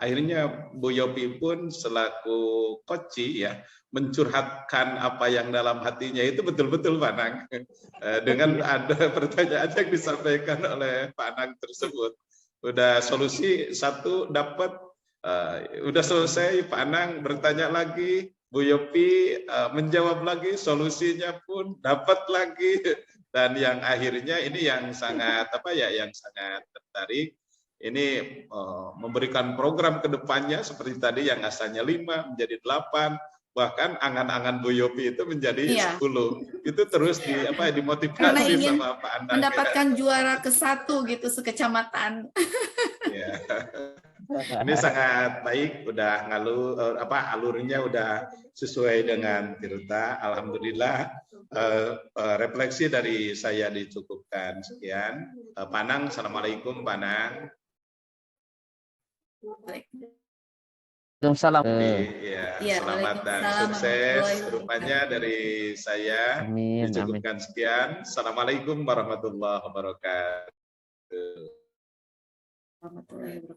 akhirnya Bu Yopi pun selaku koci ya mencurhatkan apa yang dalam hatinya itu betul-betul Pak Anang dengan ada pertanyaan yang disampaikan oleh Pak Anang tersebut. Udah solusi satu dapat, udah selesai Pak Anang bertanya lagi. Bu Yopi menjawab lagi, solusinya pun dapat lagi, dan yang akhirnya ini yang sangat yang sangat tertarik. Ini memberikan program ke depannya seperti tadi yang asalnya 5 menjadi 8, bahkan angan-angan Bu Yopi itu menjadi 10. Itu terus dimotivasi sama Pak Anang. Mendapatkan juara ke-1 gitu sekecamatan. Ya. Ini sangat baik, udah alurnya udah sesuai dengan Tirta. Alhamdulillah refleksi dari saya dicukupkan. Sekian. Pak Anang, assalamualaikum Pak Anang. Waalaikumsalam. Selamat dan sukses rupanya dari saya. Amin, dicukupkan sekian. Assalamualaikum warahmatullahi wabarakatuh.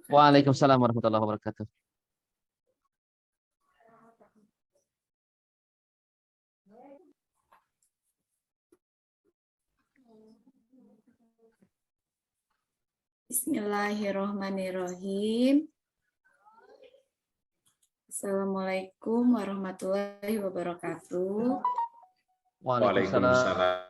Waalaikumsalam warahmatullahi wabarakatuh. Bismillahirrahmanirrahim. Assalamualaikum warahmatullahi wabarakatuh. Waalaikumsalam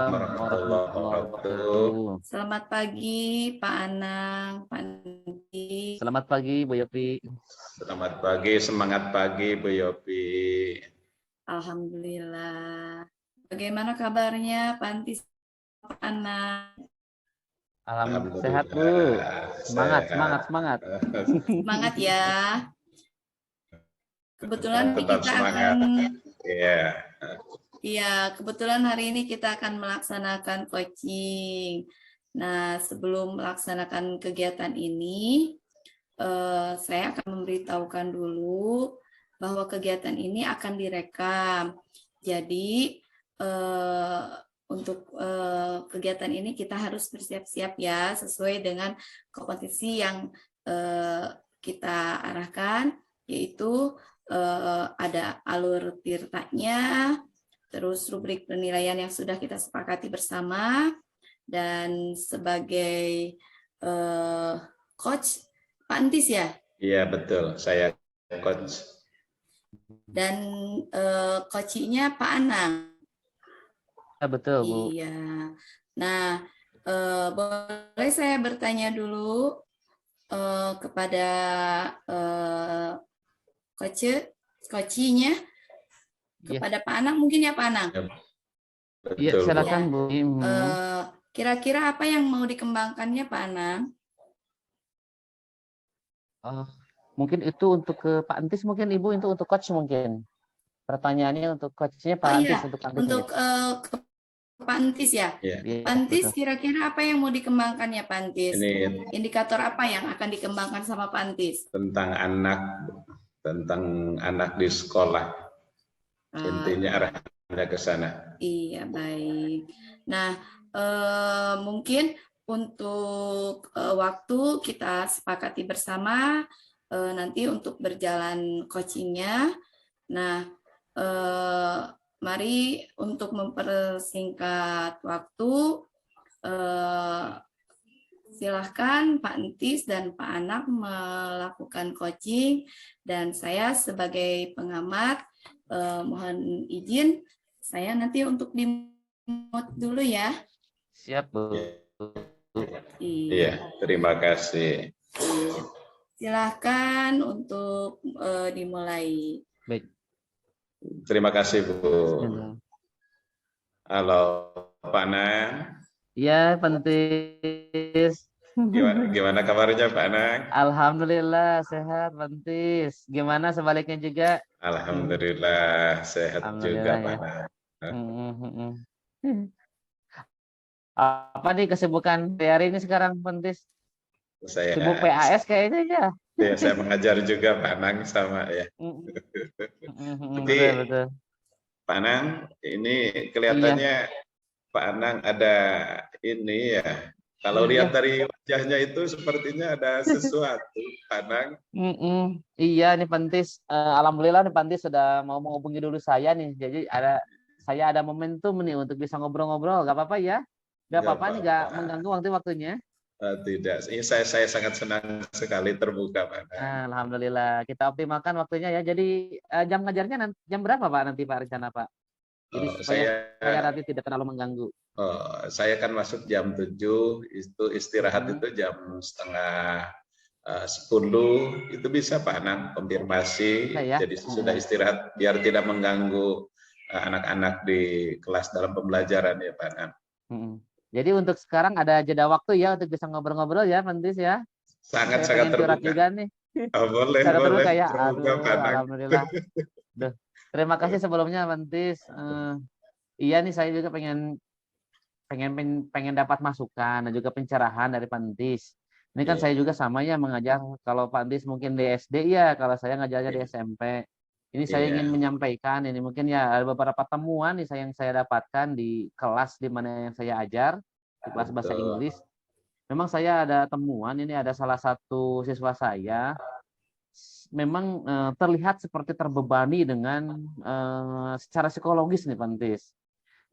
warahmatullahi wabarakatuh. Selamat pagi Pak Anang, Pak Nandi. Selamat pagi Bu Yopi. Selamat pagi, semangat pagi Bu Yopi. Alhamdulillah. Bagaimana kabarnya Pak Anti, Pak Anang? Alhamdulillah sehat Bu. Semangat. Semangat ya. Kebetulan tetap kita semangat. Kebetulan hari ini kita akan melaksanakan coaching. Nah, sebelum melaksanakan kegiatan ini, saya akan memberitahukan dulu bahwa kegiatan ini akan direkam. Jadi, untuk kegiatan ini kita harus bersiap-siap ya, sesuai dengan kompetisi yang kita arahkan, yaitu ada alur tirtanya, terus rubrik penilaian yang sudah kita sepakati bersama, dan sebagai coach Pak Entis ya? Iya betul, saya coach. Dan coachingnya Pak Anang. Ya, betul Bu. Iya. Nah, boleh saya bertanya dulu kepada coachingnya Iya, kepada Pak Anang mungkin ya Pak Anang. iya Betul, Bu. silakan Bu. Kira-kira apa yang mau dikembangkannya Pak Anang? Mungkin itu untuk ke Pak Entis, mungkin Ibu itu untuk coach mungkin. Pertanyaannya untuk coachnya Pak Oh Entis, iya, untuk Pak Entis untuk mungkin. ke Pak Entis ya. Iya. Iya, Pak Entis, betul. kira-kira apa yang mau dikembangkannya Pak Entis? Ini Indikator apa yang akan dikembangkan sama Pak Entis? tentang anak di sekolah. Intinya arahnya ke sana. Iya, baik. Nah, mungkin untuk waktu kita sepakati bersama nanti untuk berjalan coachingnya. Nah, mari untuk mempersingkat waktu, silahkan Pak Entis dan Pak Anak melakukan coaching, dan saya sebagai pengamat mohon izin saya nanti untuk di-mute dulu ya. Siap Bu. Iya, terima kasih. Silahkan untuk dimulai. Baik. Terima kasih Bu. Halo Pak Nang. Iya, Pentis. Gimana kabarnya Pak Nang? Alhamdulillah sehat, Pentis. Gimana sebaliknya juga? Alhamdulillah sehat juga Alhamdulillah Pak ya. Nang. Apa nih kesibukan hari ini sekarang, Pentis? Saya Sibuk PAS kayaknya ya. ya, saya mengajar juga Pak Nang sama ya. Tapi Betul. Pak Nang, ini kelihatannya Pak Anang ada ini ya. Kalau lihat dari wajahnya itu sepertinya ada sesuatu, Pak Anang. Iya nih Pentis. Alhamdulillah nih Pentis sudah mau menghubungi dulu saya nih. Jadi saya ada momentum nih untuk bisa ngobrol-ngobrol. Gak apa-apa ya? Gak apa-apa nih, gak mengganggu waktunya. Tidak, ini saya sangat senang sekali terbuka Pak Anang. Alhamdulillah. Kita optimalkan waktunya ya. Jadi jam ngajarnya jam berapa Pak nanti Pak rencana Pak? Jadi supaya nanti tidak terlalu mengganggu. Saya kan masuk jam 7, itu istirahat itu jam setengah 10, itu bisa Pak Anang konfirmasi. Ya? Jadi sudah istirahat biar tidak mengganggu anak-anak di kelas dalam pembelajaran ya Pak Anang. Jadi untuk sekarang ada jeda waktu ya untuk bisa ngobrol-ngobrol ya, Pentis ya. Sangat curhat terbuka. juga nih. Boleh. Terbuka ya. Terbuka, Aduh, alhamdulillah. Duh, terima kasih sebelumnya, Pentis. Iya nih, saya juga pengen dapat masukan dan juga pencerahan dari Pentis. Ini kan saya juga sama ya mengajar. Kalau Pentis mungkin di SD ya, kalau saya ngajarnya di SMP. Ini saya ingin menyampaikan, ini mungkin ya ada beberapa temuan nih yang saya dapatkan di kelas di mana yang saya ajar, di kelas bahasa Inggris. Memang saya ada temuan, ini ada salah satu siswa saya memang terlihat seperti terbebani dengan secara psikologis nih Pentis.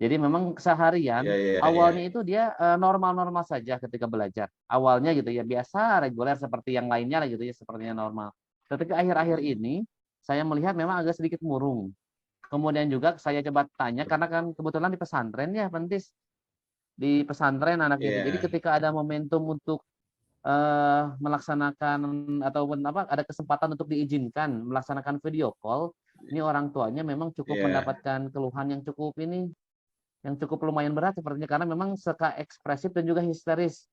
Jadi memang keseharian awalnya itu dia normal-normal saja ketika belajar. Awalnya gitu ya, biasa reguler seperti yang lainnya lah gitu ya, sepertinya normal. Ketika akhir-akhir ini saya melihat memang agak sedikit murung. Kemudian juga saya coba tanya, karena kan kebetulan di pesantren ya Pentis. Di pesantren anak itu. Jadi ketika ada momentum untuk melaksanakan ataupun ada kesempatan untuk diizinkan melaksanakan video call, ini orang tuanya memang cukup mendapatkan keluhan yang cukup lumayan berat sepertinya, karena memang suka ekspresif dan juga histeris,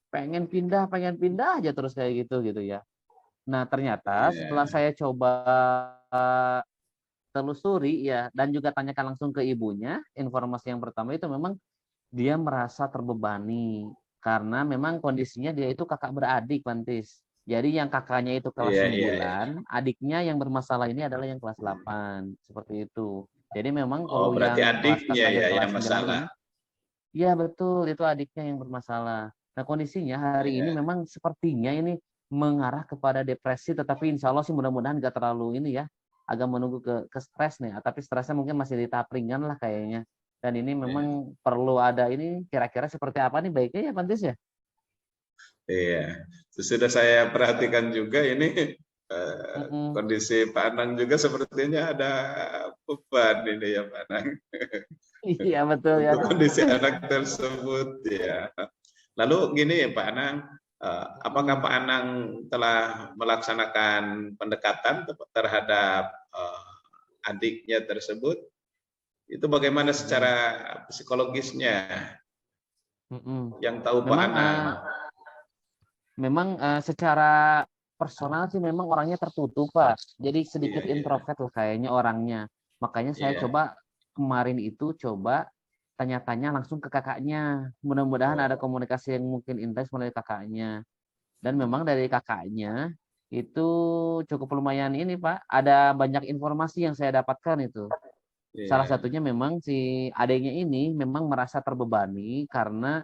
pengen pindah aja terus kayak gitu ya. Nah ternyata setelah saya coba telusuri ya dan juga tanyakan langsung ke ibunya, informasi yang pertama itu memang dia merasa terbebani karena memang kondisinya dia itu kakak beradik, Pentis. Jadi yang kakaknya itu kelas 9, adiknya yang bermasalah ini adalah yang kelas 8, seperti itu. Jadi memang kalau berarti yang adiknya ya yang kelas 9 masalah. ini, ya betul, itu adiknya yang bermasalah. Nah kondisinya hari ini memang sepertinya ini mengarah kepada depresi, tetapi insya Allah sih mudah-mudahan nggak terlalu ini ya, agak menunggu ke stres nih, tapi stresnya mungkin masih di tahap ringan lah kayaknya. Dan ini memang perlu ada ini, kira-kira seperti apa nih baiknya ya Pentis ya? Iya, sudah saya perhatikan juga ini kondisi Pak Anang juga sepertinya ada beban ini ya Pak Anang. Iya betul ya. Untuk kondisi anak tersebut ya. Lalu gini Pak Anang, apakah Pak Anang telah melaksanakan pendekatan terhadap adiknya tersebut? Itu bagaimana secara psikologisnya? Yang tahu Pak Anang. Memang secara personal sih memang orangnya tertutup Pak. Jadi sedikit introvert lah kayaknya orangnya. Makanya saya coba kemarin itu coba tanya-tanya langsung ke kakaknya. Mudah-mudahan ada komunikasi yang mungkin intens melalui kakaknya. Dan memang dari kakaknya itu cukup lumayan ini Pak. Ada banyak informasi yang saya dapatkan itu. Salah satunya memang si adiknya ini memang merasa terbebani karena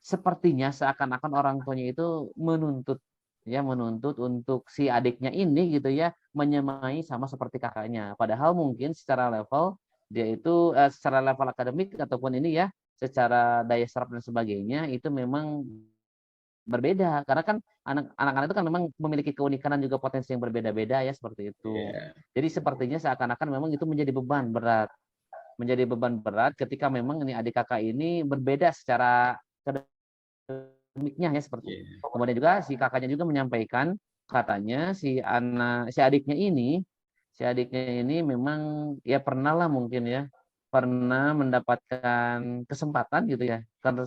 sepertinya seakan-akan orang tuanya itu menuntut untuk si adiknya ini gitu ya menyamai sama seperti kakaknya. Padahal mungkin secara level dia itu secara level akademik ataupun ini ya secara daya serap dan sebagainya itu memang berbeda karena kan anak-anak itu kan memang memiliki keunikan dan juga potensi yang berbeda-beda ya seperti itu. Jadi sepertinya seakan-akan memang itu menjadi beban berat ketika memang ini adik kakak ini berbeda secara akademiknya ya seperti itu. Kemudian juga si kakaknya juga menyampaikan katanya si adiknya ini memang ya pernah lah mungkin ya pernah mendapatkan kesempatan gitu ya karena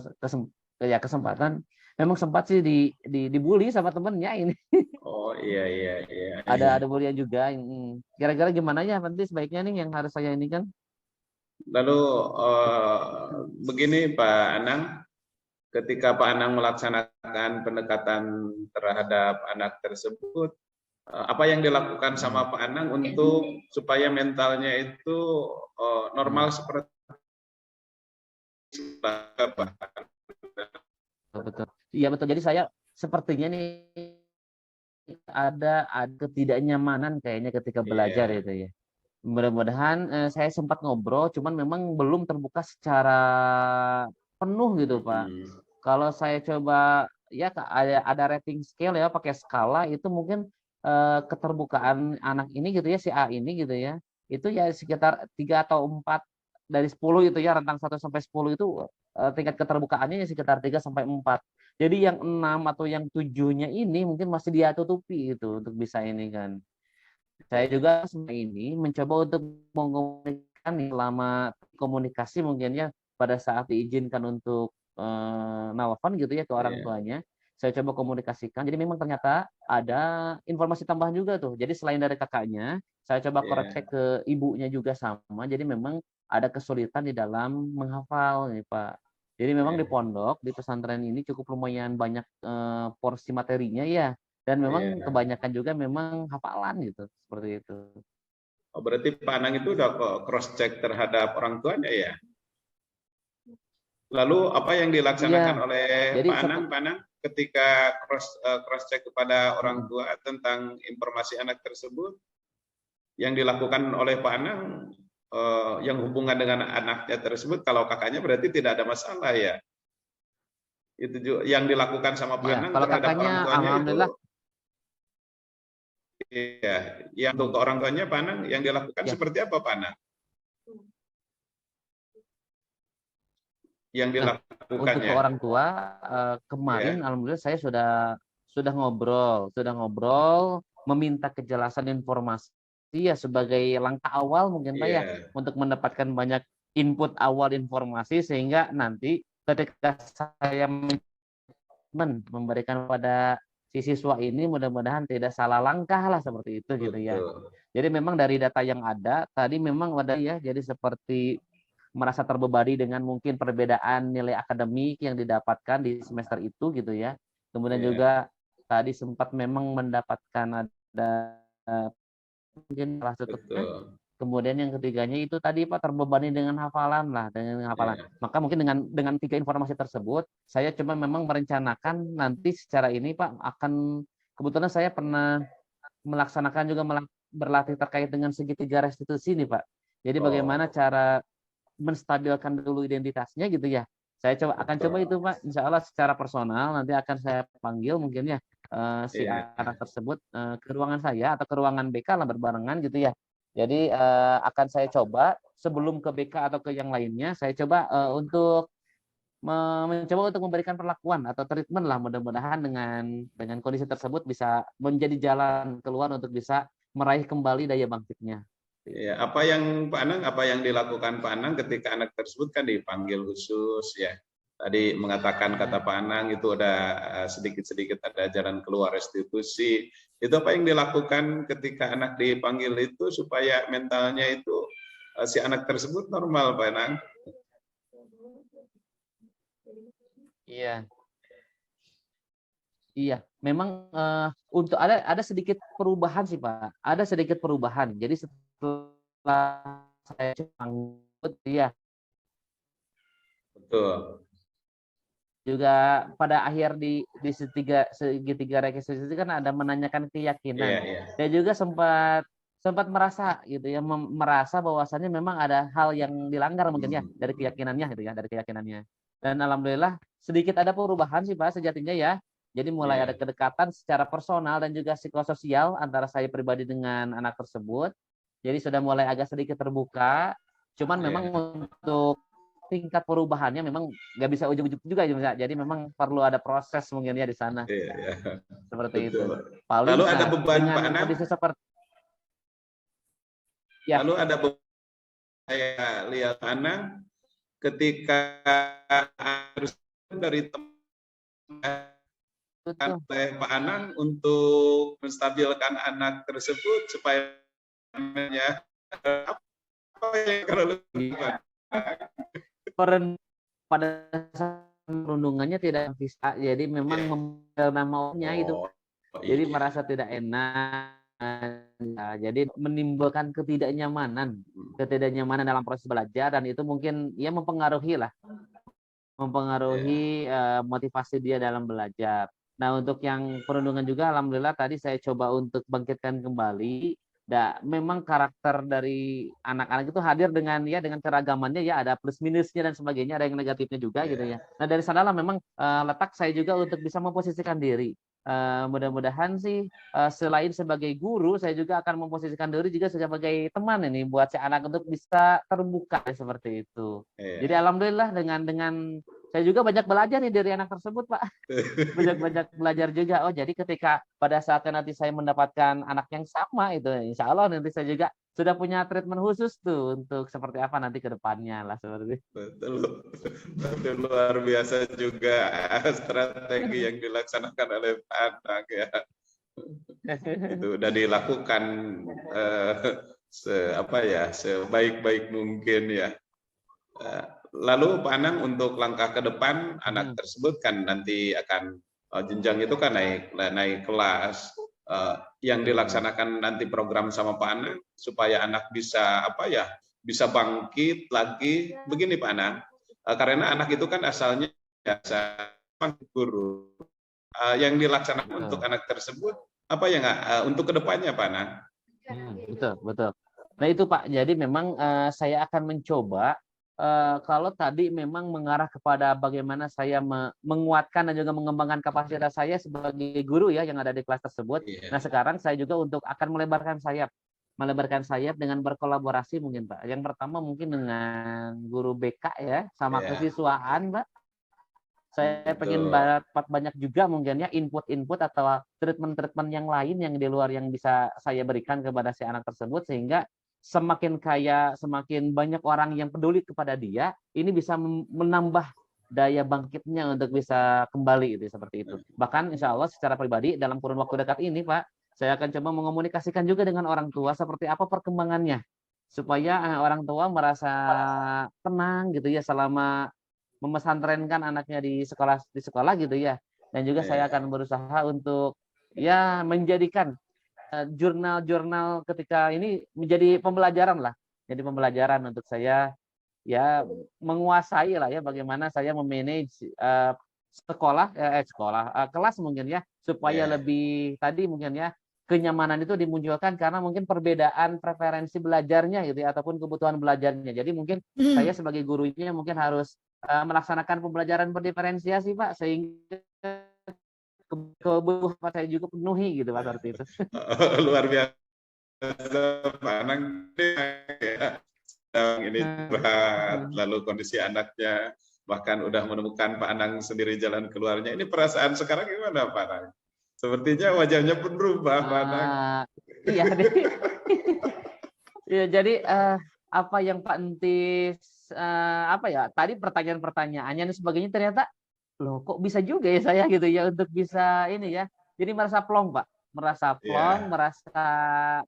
kesempatan memang sempat sih dibully sama temennya ini. Oh iya. Ada bulian juga. Kira-kira gimana ya nanti sebaiknya nih yang harus saya ini kan? Lalu begini Pak Anang, ketika Pak Anang melaksanakan pendekatan terhadap anak tersebut, apa yang dilakukan sama Pak Anang untuk supaya mentalnya itu normal seperti Pak? Betul. Iya betul. Jadi saya sepertinya nih ada ketidaknyamanan kayaknya ketika belajar itu ya. Mudah-mudahan saya sempat ngobrol, cuman memang belum terbuka secara penuh gitu Pak. Kalau saya coba ya ada rating scale ya pakai skala itu mungkin keterbukaan anak ini gitu ya si A ini gitu ya itu ya sekitar 3 atau 4 dari 10 itu ya rentang 1 sampai 10 itu tingkat keterbukaannya ya sekitar 3 sampai 4. Jadi yang 6 atau yang 7-nya ini mungkin masih dia tutupi itu untuk bisa ini kan. Saya juga selama ini mencoba untuk mengomunikasikan selama komunikasi mungkin ya pada saat diizinkan untuk nelfon gitu ya ke orang tuanya. Saya coba komunikasikan. Jadi memang ternyata ada informasi tambahan juga tuh. Jadi selain dari kakaknya, saya coba cek ke ibunya juga sama. Jadi memang ada kesulitan di dalam menghafal nih Pak. Jadi memang di pondok, di pesantren ini cukup lumayan banyak porsi materinya ya. Dan memang kebanyakan juga memang hafalan gitu, seperti itu. Oh, berarti Pak Anang itu udah cross check terhadap orang tuanya ya? Lalu apa yang dilaksanakan oleh Pak Anang ketika cross check kepada orang tua tentang informasi anak tersebut? Yang dilakukan oleh Pak Anang yang hubungan dengan anaknya tersebut, kalau kakaknya berarti tidak ada masalah ya? Itu juga yang dilakukan sama Pak Anang kalau terhadap kakaknya, orang tuanya alhamdulillah. Iya, yang untuk orang tuanya Pak Anang yang dilakukan seperti apa Pak Anang? Yang dilakukannya? Untuk ke orang tua kemarin alhamdulillah saya sudah ngobrol, meminta kejelasan informasi ya sebagai langkah awal mungkin Pak ya untuk mendapatkan banyak input awal informasi sehingga nanti ketika saya memberikan pada si siswa ini mudah-mudahan tidak salah langkah lah seperti itu gitu ya. Jadi memang dari data yang ada tadi memang ada ya jadi seperti merasa terbebani dengan mungkin perbedaan nilai akademik yang didapatkan di semester itu gitu ya. Kemudian juga tadi sempat memang mendapatkan ada mungkin salah satunya. Kemudian yang ketiganya itu tadi Pak terbebani dengan hafalan lah, dengan hafalan. Maka mungkin dengan 3 informasi tersebut, saya coba memang merencanakan nanti secara ini Pak akan kebetulan saya pernah melaksanakan juga berlatih terkait dengan segitiga restitusi nih Pak. Jadi bagaimana cara menstabilkan dulu identitasnya gitu ya Saya akan coba itu Pak, insya Allah secara personal nanti akan saya panggil mungkin ya si anak tersebut ke ruangan saya atau ke ruangan BK lah berbarengan gitu ya. Jadi akan saya coba sebelum ke BK atau ke yang lainnya, saya coba untuk mencoba untuk memberikan perlakuan atau treatment lah, mudah-mudahan dengan kondisi tersebut bisa menjadi jalan keluar untuk bisa meraih kembali daya bangkitnya. Ya, apa yang dilakukan Pak Anang ketika anak tersebut kan dipanggil khusus ya. Tadi mengatakan kata Pak Anang itu ada sedikit-sedikit ada jalan keluar restitusi. Itu apa yang dilakukan ketika anak dipanggil itu supaya mentalnya itu si anak tersebut normal Pak Anang? Iya. Iya, memang untuk ada sedikit perubahan sih Pak. Ada sedikit perubahan. Jadi setelah saya panggil ya. Betul. Juga pada akhir di segitiga rekonstruksi kan ada menanyakan keyakinan. Saya juga sempat merasa gitu ya, merasa bahwasannya memang ada hal yang dilanggar mungkin ya dari keyakinannya gitu ya, dari keyakinannya. Dan alhamdulillah sedikit ada perubahan sih Pak sejatinya ya. Jadi mulai ada kedekatan secara personal dan juga psikososial antara saya pribadi dengan anak tersebut. Jadi sudah mulai agak sedikit terbuka. Cuman memang untuk tingkat perubahannya memang nggak bisa ujuk-ujuk juga. Jadi memang perlu ada proses mungkin ya di sana. Seperti itu. Paling lalu ada beban Pak Anang? Ya. Lalu ada beban saya lihat Anang ketika harus dari teman oleh Pak Anang untuk menstabilkan anak tersebut supaya apa yang kalau pada perundungannya tidak bisa, jadi memang nama maunya itu, jadi merasa tidak enak, jadi menimbulkan ketidaknyamanan dalam proses belajar dan itu mungkin ya mempengaruhi motivasi dia dalam belajar. Nah, untuk yang perundungan juga alhamdulillah tadi saya coba untuk bangkitkan kembali. Memang karakter dari anak-anak itu hadir dengan keragamannya ya, ada plus minusnya dan sebagainya, ada yang negatifnya juga gitu ya. Nah, dari sanalah memang letak saya juga untuk bisa memposisikan diri. Mudah-mudahan sih selain sebagai guru, saya juga akan memposisikan diri juga sebagai teman ini buat si anak untuk bisa terbuka seperti itu. Jadi alhamdulillah dengan saya juga banyak belajar nih dari anak tersebut Pak. Banyak belajar juga. Oh jadi ketika pada saatnya nanti saya mendapatkan anak yang sama itu, insya Allah nanti saya juga sudah punya treatment khusus tuh untuk seperti apa nanti ke depannya lah seperti itu. Betul, luar biasa juga strategi yang dilaksanakan oleh Pak Anang ya. Itu udah dilakukan sebaik-baik mungkin ya. Lalu Pak Anang untuk langkah ke depan anak tersebut kan nanti akan jenjang itu kan naik kelas yang dilaksanakan nanti program sama Pak Anang supaya anak bisa bisa bangkit lagi begini Pak Anang, karena anak itu kan asalnya biasa guru yang dilaksanakan untuk anak tersebut apa ya untuk kedepannya Pak Anang? Betul. Nah itu Pak, jadi memang saya akan mencoba kalau tadi memang mengarah kepada bagaimana saya menguatkan dan juga mengembangkan kapasitas saya sebagai guru ya yang ada di kelas tersebut. Nah sekarang saya juga untuk akan melebarkan sayap dengan berkolaborasi mungkin Pak. Yang pertama mungkin dengan guru BK ya sama kesiswaan Pak. Saya pengen dapat banyak juga mungkin ya input atau treatment yang lain yang di luar yang bisa saya berikan kepada si anak tersebut sehingga semakin kaya, semakin banyak orang yang peduli kepada dia, ini bisa menambah daya bangkitnya untuk bisa kembali itu seperti itu. Bahkan insya Allah secara pribadi dalam kurun waktu dekat ini Pak, saya akan coba mengomunikasikan juga dengan orang tua seperti apa perkembangannya supaya orang tua merasa tenang gitu ya selama memesantrenkan anaknya di sekolah gitu ya. Dan juga saya akan berusaha untuk ya menjadikan jurnal-jurnal ketika ini menjadi pembelajaran lah. Jadi pembelajaran untuk saya ya menguasai lah ya bagaimana saya memanage kelas mungkin ya supaya lebih tadi mungkin ya kenyamanan itu dimunculkan karena mungkin perbedaan preferensi belajarnya gitu ya ataupun kebutuhan belajarnya. Jadi mungkin saya sebagai gurunya mungkin harus melaksanakan pembelajaran berdiferensiasi Pak, sehingga kebutuhan saya juga penuhi gitu Pak, seperti itu. Luar biasa Pak Anang ya. Ini curhat, lalu kondisi anaknya, bahkan udah menemukan Pak Anang sendiri jalan keluarnya. Ini perasaan sekarang gimana Pak Anang? Sepertinya wajahnya pun berubah Pak Anang. Iya, ya, jadi apa yang Pak Entis apa ya tadi pertanyaan-pertanyaannya dan sebagainya, ternyata loh kok bisa juga ya saya gitu ya untuk bisa ini ya. Jadi merasa plong Pak, merasa plong, merasa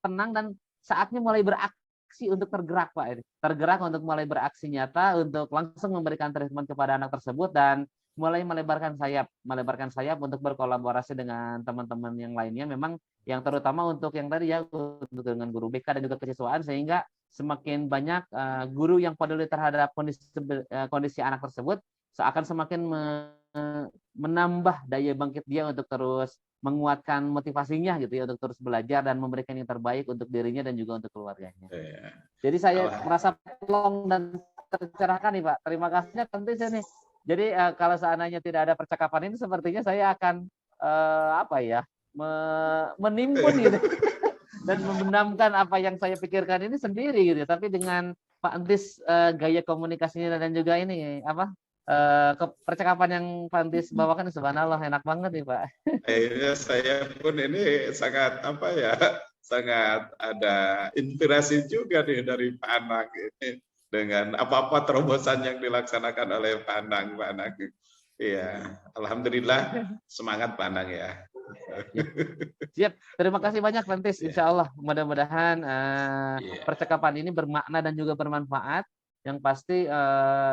tenang, dan saatnya mulai beraksi untuk tergerak Pak ini. Tergerak untuk mulai beraksi nyata untuk langsung memberikan treatment kepada anak tersebut dan mulai melebarkan sayap untuk berkolaborasi dengan teman-teman yang lainnya, memang yang terutama untuk yang tadi ya, untuk dengan guru BK dan juga kesiswaan, sehingga semakin banyak guru yang peduli terhadap kondisi anak tersebut akan semakin menambah daya bangkit dia untuk terus menguatkan motivasinya gitu ya, untuk terus belajar dan memberikan yang terbaik untuk dirinya dan juga untuk keluarganya. Jadi saya merasa plong dan tercerahkan nih Pak. Terima kasihnya tentu saya nih. Jadi kalau seandainya tidak ada percakapan ini, sepertinya saya akan apa ya, menimbun gitu dan membenamkan apa yang saya pikirkan ini sendiri gitu. Tapi dengan Pak Entis gaya komunikasinya dan juga ini apa percakapan yang Pak Entis bawakan, subhanallah enak banget nih Pak. Saya pun ini sangat apa ya, sangat ada inspirasi juga nih dari Pak Anang ini dengan apa-apa terobosan yang dilaksanakan oleh Pak Anang. Iya, alhamdulillah semangat Pak Anang ya. Siap, terima kasih banyak Pak Entis. Insya Allah mudah-mudahan percakapan ini bermakna dan juga bermanfaat. Yang pasti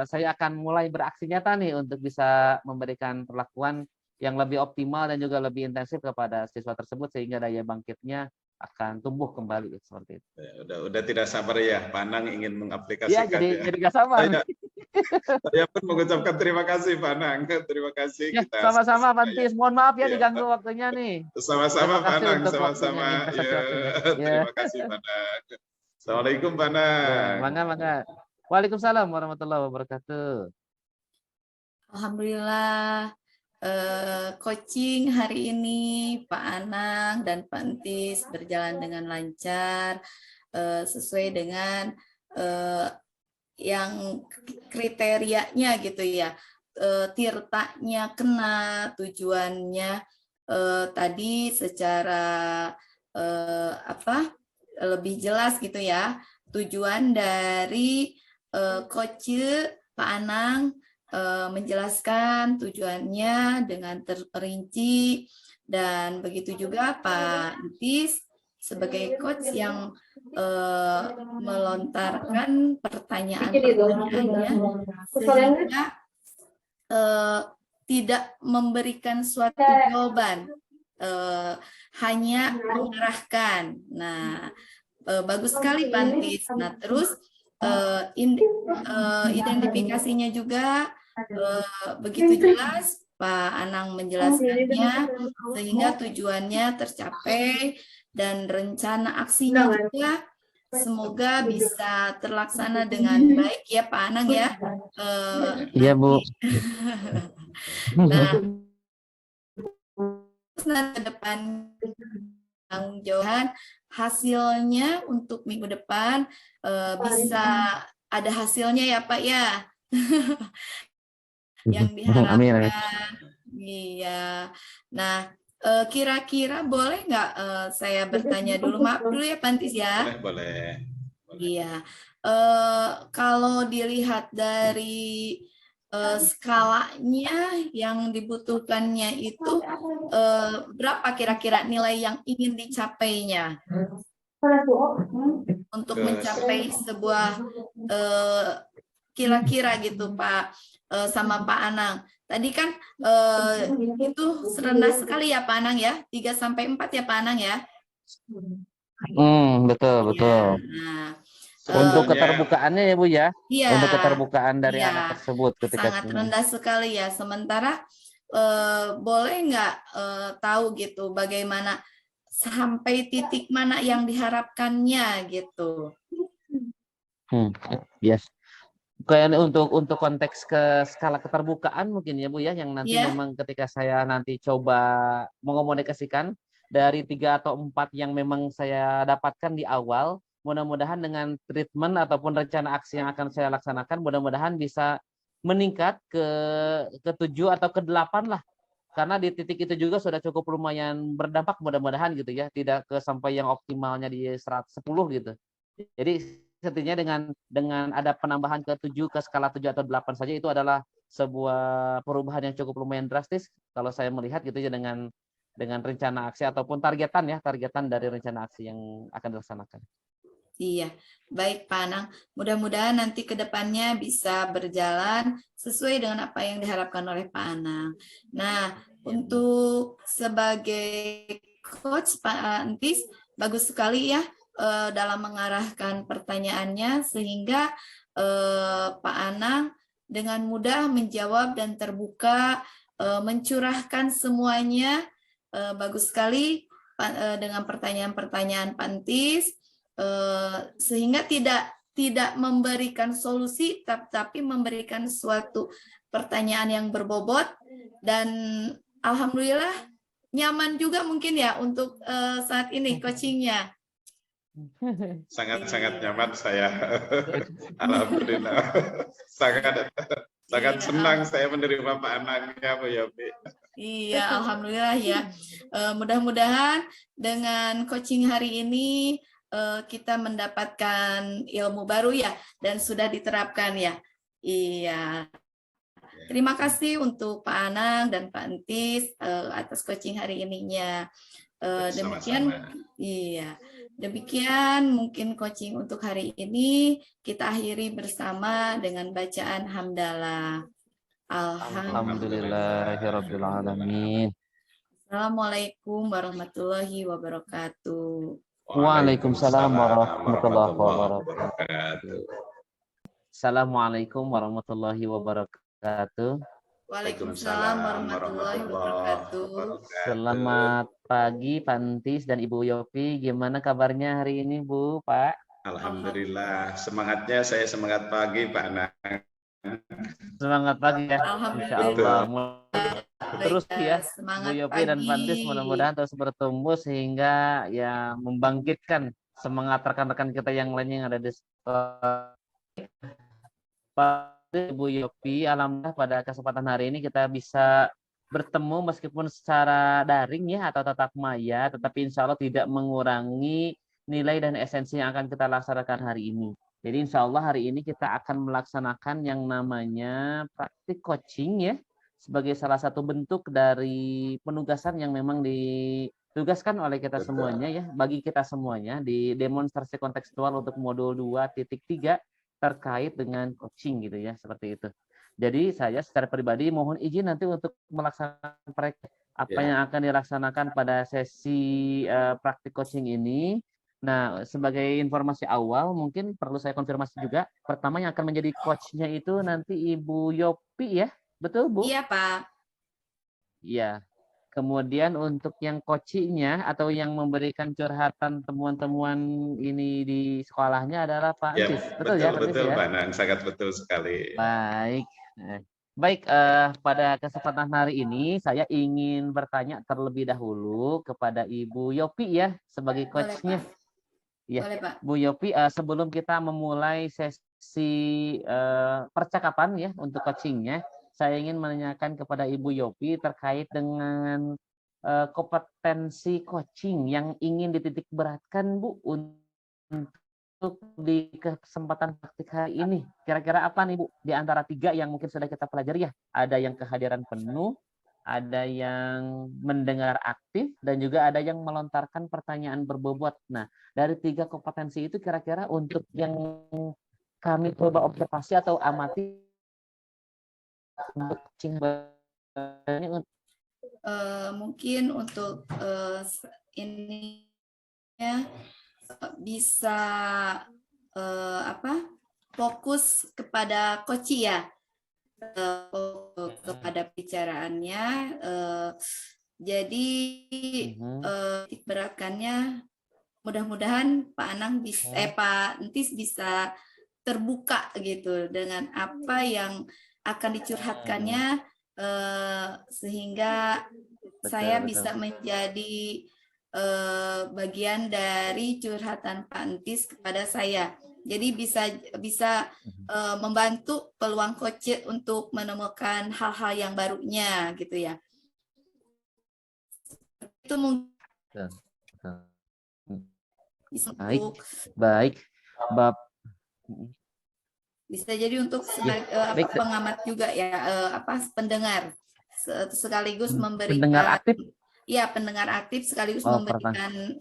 saya akan mulai beraksi nyata nih untuk bisa memberikan perlakuan yang lebih optimal dan juga lebih intensif kepada siswa tersebut, sehingga daya bangkitnya akan tumbuh kembali seperti itu. Udah tidak sabar ya, Pak Anang ingin mengaplikasikan. Iya, jadi nggak sabar. Saya pun mengucapkan terima kasih Pak Anang. Terima kasih. Ya, sama-sama Pak Entis. Mohon maaf ya diganggu waktunya nih. Sama-sama Pak Anang, sama-sama. Terima kasih Pak Anang. Assalamualaikum Pak Anang. Mangga. Waalaikumsalam warahmatullahi wabarakatuh. Alhamdulillah. Coaching hari ini Pak Anang dan Pak Entis berjalan dengan lancar, sesuai dengan yang kriterianya gitu ya, tirtanya kena, tujuannya tadi secara lebih jelas gitu ya, tujuan dari Coach Pak Anang menjelaskan tujuannya dengan terperinci, dan begitu juga Pak Entis sebagai coach yang melontarkan pertanyaan-pertanyaannya sehingga tidak memberikan suatu jawaban, hanya mengarahkan. Nah, bagus sekali Pak Entis. Nah, terus identifikasinya juga begitu jelas Pak Anang menjelaskannya, sehingga tujuannya tercapai dan rencana aksinya juga semoga bisa terlaksana dengan baik ya Pak Anang ya. Iya Bu. Nah, ke depan tanggung jawab hasilnya untuk minggu depan bisa ada hasilnya ya Pak ya. Yang diharapkan. Iya. Nah, kira-kira boleh nggak saya bertanya dulu? Maaf dulu ya Pak Entis ya. Boleh. Iya. Kalau dilihat dari skalanya yang dibutuhkannya itu berapa kira-kira nilai yang ingin dicapainya untuk mencapai sebuah kira-kira gitu Pak sama Pak Anang. Tadi kan itu rendah sekali ya Pak Anang ya, 3-4 ya Pak Anang ya. Betul. Ya, nah, untuk keterbukaannya ya Bu ya. Iya, untuk keterbukaan dari anak tersebut ketika sangat rendah sekali ya. Sementara boleh nggak tahu gitu bagaimana sampai titik mana yang diharapkannya gitu. Yes. Kayak untuk konteks ke skala keterbukaan mungkin ya Bu ya, yang nanti Iya. memang ketika saya nanti coba mengomunikasikan dari 3 atau 4 yang memang saya dapatkan di awal, mudah-mudahan dengan treatment ataupun rencana aksi yang akan saya laksanakan, mudah-mudahan bisa meningkat ke 7 atau ke 8 lah. Karena di titik itu juga sudah cukup lumayan berdampak, mudah-mudahan gitu ya, tidak ke sampai yang optimalnya di 110 gitu. Jadi setidaknya dengan ada penambahan ke 7, ke skala 7 atau 8 saja, itu adalah sebuah perubahan yang cukup lumayan drastis kalau saya melihat gitu ya, dengan rencana aksi ataupun targetan dari rencana aksi yang akan dilaksanakan. Iya, baik Pak Anang. Mudah-mudahan nanti ke depannya bisa berjalan sesuai dengan apa yang diharapkan oleh Pak Anang. Nah, untuk sebagai coach Pak Antis, bagus sekali ya dalam mengarahkan pertanyaannya sehingga Pak Anang dengan mudah menjawab dan terbuka mencurahkan semuanya. Bagus sekali dengan pertanyaan-pertanyaan Pak Antis. Sehingga tidak memberikan solusi tapi memberikan suatu pertanyaan yang berbobot, dan alhamdulillah nyaman juga mungkin ya untuk saat ini coachingnya. Sangat-sangat nyaman saya. Alhamdulillah. Sangat senang saya menerima Pak Anangnya, Bu Yopi. Iya, alhamdulillah ya. Mudah-mudahan dengan coaching hari ini kita mendapatkan ilmu baru ya, dan sudah diterapkan ya. Iya. Terima kasih untuk Pak Anang dan Pak Entis atas coaching hari ininya. Demikian, iya. Demikian mungkin coaching untuk hari ini. Kita akhiri bersama dengan bacaan hamdalah. Alhamdulillahirabbil alamin. Assalamualaikum warahmatullahi wabarakatuh. Waalaikumsalam warahmatullahi wabarakatuh. Assalamualaikum warahmatullahi wabarakatuh. Waalaikumsalam warahmatullahi wabarakatuh. Selamat pagi Pantis dan Ibu Yopi. Gimana kabarnya hari ini Bu, Pak? Alhamdulillah. Semangatnya saya semangat pagi Pak Anang. Semangat pagi ya. Insya Allah. Terus ya, Bu Yopi dan Pantis mudah-mudahan terus bertumbuh sehingga ya membangkitkan semangat rekan-rekan kita yang lainnya yang ada di sekolah. Pak Bu Yopi, alhamdulillah pada kesempatan hari ini kita bisa bertemu meskipun secara daring ya atau tatap maya, tetapi insya Allah tidak mengurangi nilai dan esensi yang akan kita laksanakan hari ini. Jadi insya Allah hari ini kita akan melaksanakan yang namanya praktik coaching ya, sebagai salah satu bentuk dari penugasan yang memang ditugaskan oleh kita semuanya ya, bagi kita semuanya di demonstrasi kontekstual untuk modul 2.3 terkait dengan coaching gitu ya, seperti itu. Jadi saya secara pribadi mohon izin nanti untuk melaksanakan apa yang akan dilaksanakan pada sesi praktik coaching ini. Nah, sebagai informasi awal mungkin perlu saya konfirmasi juga. Pertama yang akan menjadi coachnya itu nanti Ibu Yopi ya, betul Bu? Iya Pak. Iya. Kemudian untuk yang coachingnya atau yang memberikan curhatan temuan-temuan ini di sekolahnya adalah Pak Ya, Antis. Betul ya? Betul ya? Pak Anang, sangat betul sekali. Baik. Baik, pada kesempatan hari ini saya ingin bertanya terlebih dahulu kepada Ibu Yopi ya sebagai coachnya. Ya, Bu Yopi, sebelum kita memulai sesi percakapan ya untuk coachingnya, saya ingin menanyakan kepada Ibu Yopi terkait dengan kompetensi coaching yang ingin dititik beratkan Bu untuk di kesempatan praktik hari ini. Kira-kira apa nih Bu di antara 3 yang mungkin sudah kita pelajari ya? Ada yang kehadiran penuh, ada yang mendengar aktif, dan juga ada yang melontarkan pertanyaan berbobot. Nah, dari 3 kompetensi itu kira-kira untuk yang kami coba observasi atau amati untuk coaching ini mungkin untuk ini ya bisa fokus kepada coach ya, kepada bicaraannya. Jadi titik beratkannya mudah-mudahan Pak Anang bisa Pak Entis bisa terbuka gitu dengan apa yang akan dicurhatkannya, sehingga saya bisa menjadi bagian dari curhatan Pak Entis kepada saya. Jadi bisa membantu peluang coach untuk menemukan hal-hal yang barunya gitu ya. Itu mungkin baik, bisa jadi untuk pengamat juga ya, pendengar sekaligus memberikan pendengar aktif. Ya, pendengar aktif sekaligus memberikan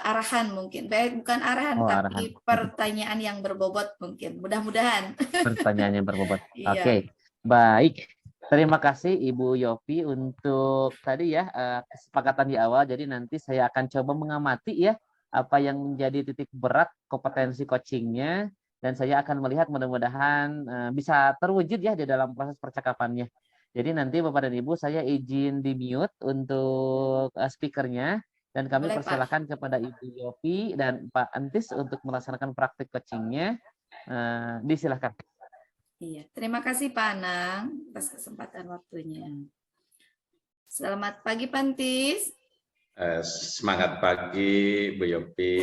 arahan mungkin. Bukan arahan, tapi pertanyaan yang berbobot mungkin. Mudah-mudahan. Pertanyaan yang berbobot. Oke, baik. Terima kasih Ibu Yopi untuk tadi ya kesepakatan di awal. Jadi nanti saya akan coba mengamati ya apa yang menjadi titik berat kompetensi coachingnya, dan saya akan melihat mudah-mudahan bisa terwujud ya di dalam proses percakapannya. Jadi nanti Bapak dan Ibu saya izin di mute untuk speakernya, dan kami persilakan kepada Ibu Yopi dan Pak Entis untuk melaksanakan praktik coachingnya. Disilahkan. Iya, terima kasih Pak Anang atas kesempatan waktunya. Selamat pagi Pak Entis. Semangat pagi Bu Yopi.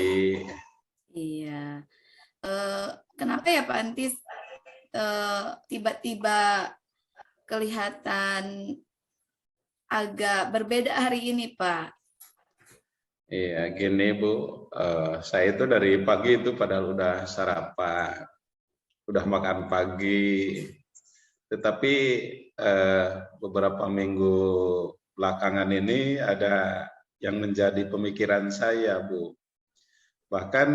Iya. Kenapa ya Pak Entis tiba-tiba kelihatan agak berbeda hari ini Pak? Iya, gini Bu, saya itu dari pagi itu padahal udah sarapan, udah makan pagi, tetapi beberapa minggu belakangan ini ada yang menjadi pemikiran saya, Bu. Bahkan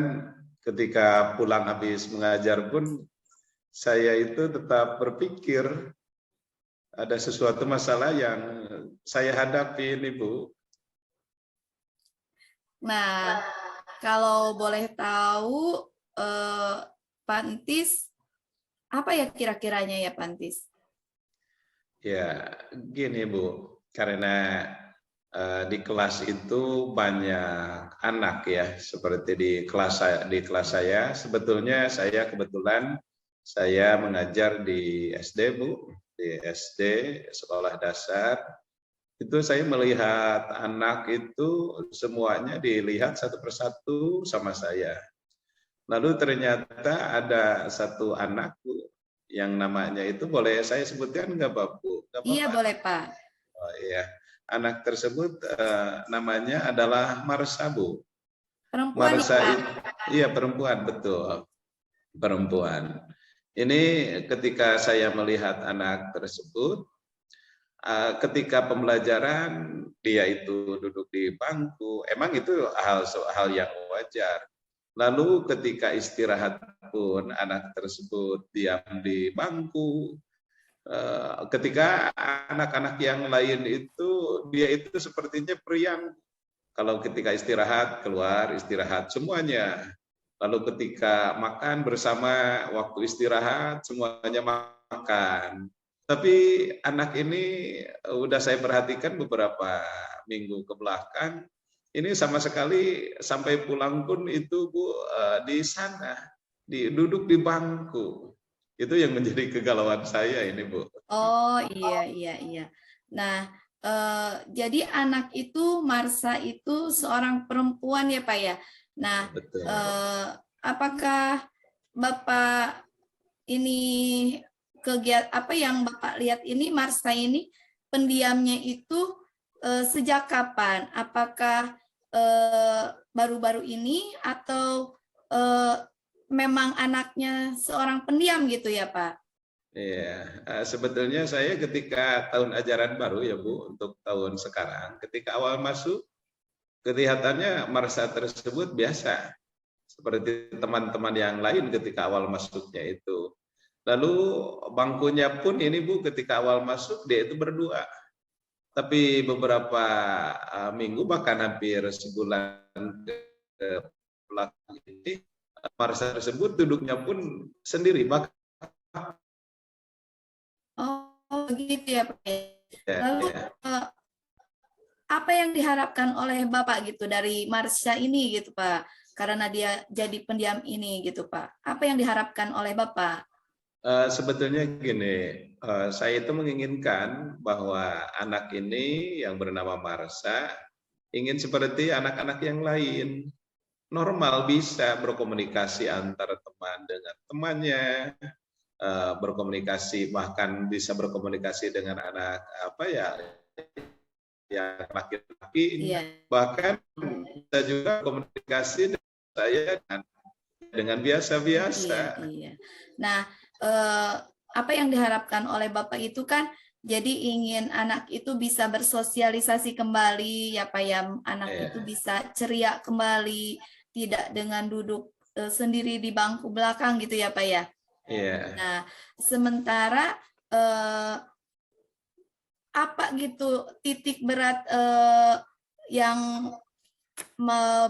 ketika pulang habis mengajar pun, saya itu tetap berpikir ada sesuatu masalah yang saya hadapi ini, Bu. Nah, kalau boleh tahu, Pak Entis, apa ya kira-kiranya ya Pak Entis? Ya, gini Bu, karena di kelas itu banyak anak ya, seperti di kelas saya. Sebetulnya saya kebetulan saya mengajar di SD Bu, di SD sekolah dasar. Itu saya melihat anak itu semuanya dilihat satu persatu sama saya. Lalu ternyata ada satu anak Bu, yang namanya itu boleh saya sebutkan nggak Pak Bu? Iya boleh Pak. Oh iya, anak tersebut namanya adalah Marsa Bu. Perempuan Marsa ya, iya perempuan, betul, perempuan. Ini ketika saya melihat anak tersebut, ketika pembelajaran dia itu duduk di bangku, emang itu hal yang wajar. Lalu ketika istirahat pun anak tersebut diam di bangku. Ketika anak-anak yang lain itu dia itu sepertinya periang. Kalau ketika istirahat keluar istirahat semuanya. Lalu ketika makan bersama waktu istirahat semuanya makan. Tapi anak ini udah saya perhatikan beberapa minggu ke belakang, ini sama sekali sampai pulang pun itu Bu di sana, duduk di bangku. Itu yang menjadi kegalauan saya ini Bu. Oh iya. Nah, jadi anak itu Marsa itu seorang perempuan ya Pak ya. Nah, apakah Bapak ini kegiatan apa yang Bapak lihat ini Marsa ini pendiamnya itu sejak kapan? Apakah baru-baru ini atau memang anaknya seorang pendiam gitu ya Pak? Iya, sebetulnya saya ketika tahun ajaran baru ya Bu, untuk tahun sekarang, ketika awal masuk, kelihatannya Marsa tersebut biasa, seperti teman-teman yang lain ketika awal masuknya itu. Lalu bangkunya pun ini Bu, ketika awal masuk dia itu berdua. Tapi beberapa minggu, bahkan hampir sebulan ke belakang ini, Marsa tersebut duduknya pun sendiri, bahkan begitu ya Pak. Lalu apa yang diharapkan oleh Bapak gitu dari Marsha ini gitu Pak? karena dia jadi pendiam ini gitu Pak? Apa yang diharapkan oleh Bapak? Sebetulnya gini, saya itu menginginkan bahwa anak ini yang bernama Marsha ingin seperti anak-anak yang lain, normal, bisa berkomunikasi antara teman dengan temannya, berkomunikasi, bahkan bisa berkomunikasi dengan anak yang laki-laki, bahkan bisa juga komunikasi dengan saya dengan biasa-biasa. Iya. Nah, apa yang diharapkan oleh Bapak itu kan jadi ingin anak itu bisa bersosialisasi kembali, ya Pak ya, anak itu bisa ceria kembali, tidak dengan duduk sendiri di bangku belakang gitu ya Pak ya. Nah, sementara apa gitu titik berat yang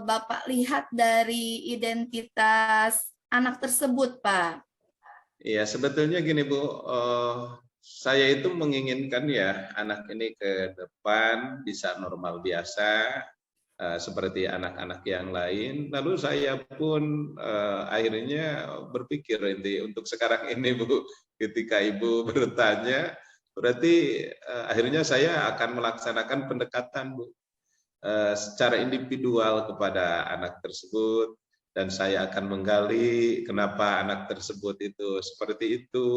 Bapak lihat dari identitas anak tersebut, Pak? Iya, sebetulnya gini Bu, saya itu menginginkan ya anak ini ke depan bisa normal biasa, seperti anak-anak yang lain. Lalu saya pun akhirnya berpikir untuk sekarang ini Bu, ketika Ibu bertanya, berarti akhirnya saya akan melaksanakan pendekatan Bu, secara individual kepada anak tersebut, dan saya akan menggali kenapa anak tersebut itu seperti itu.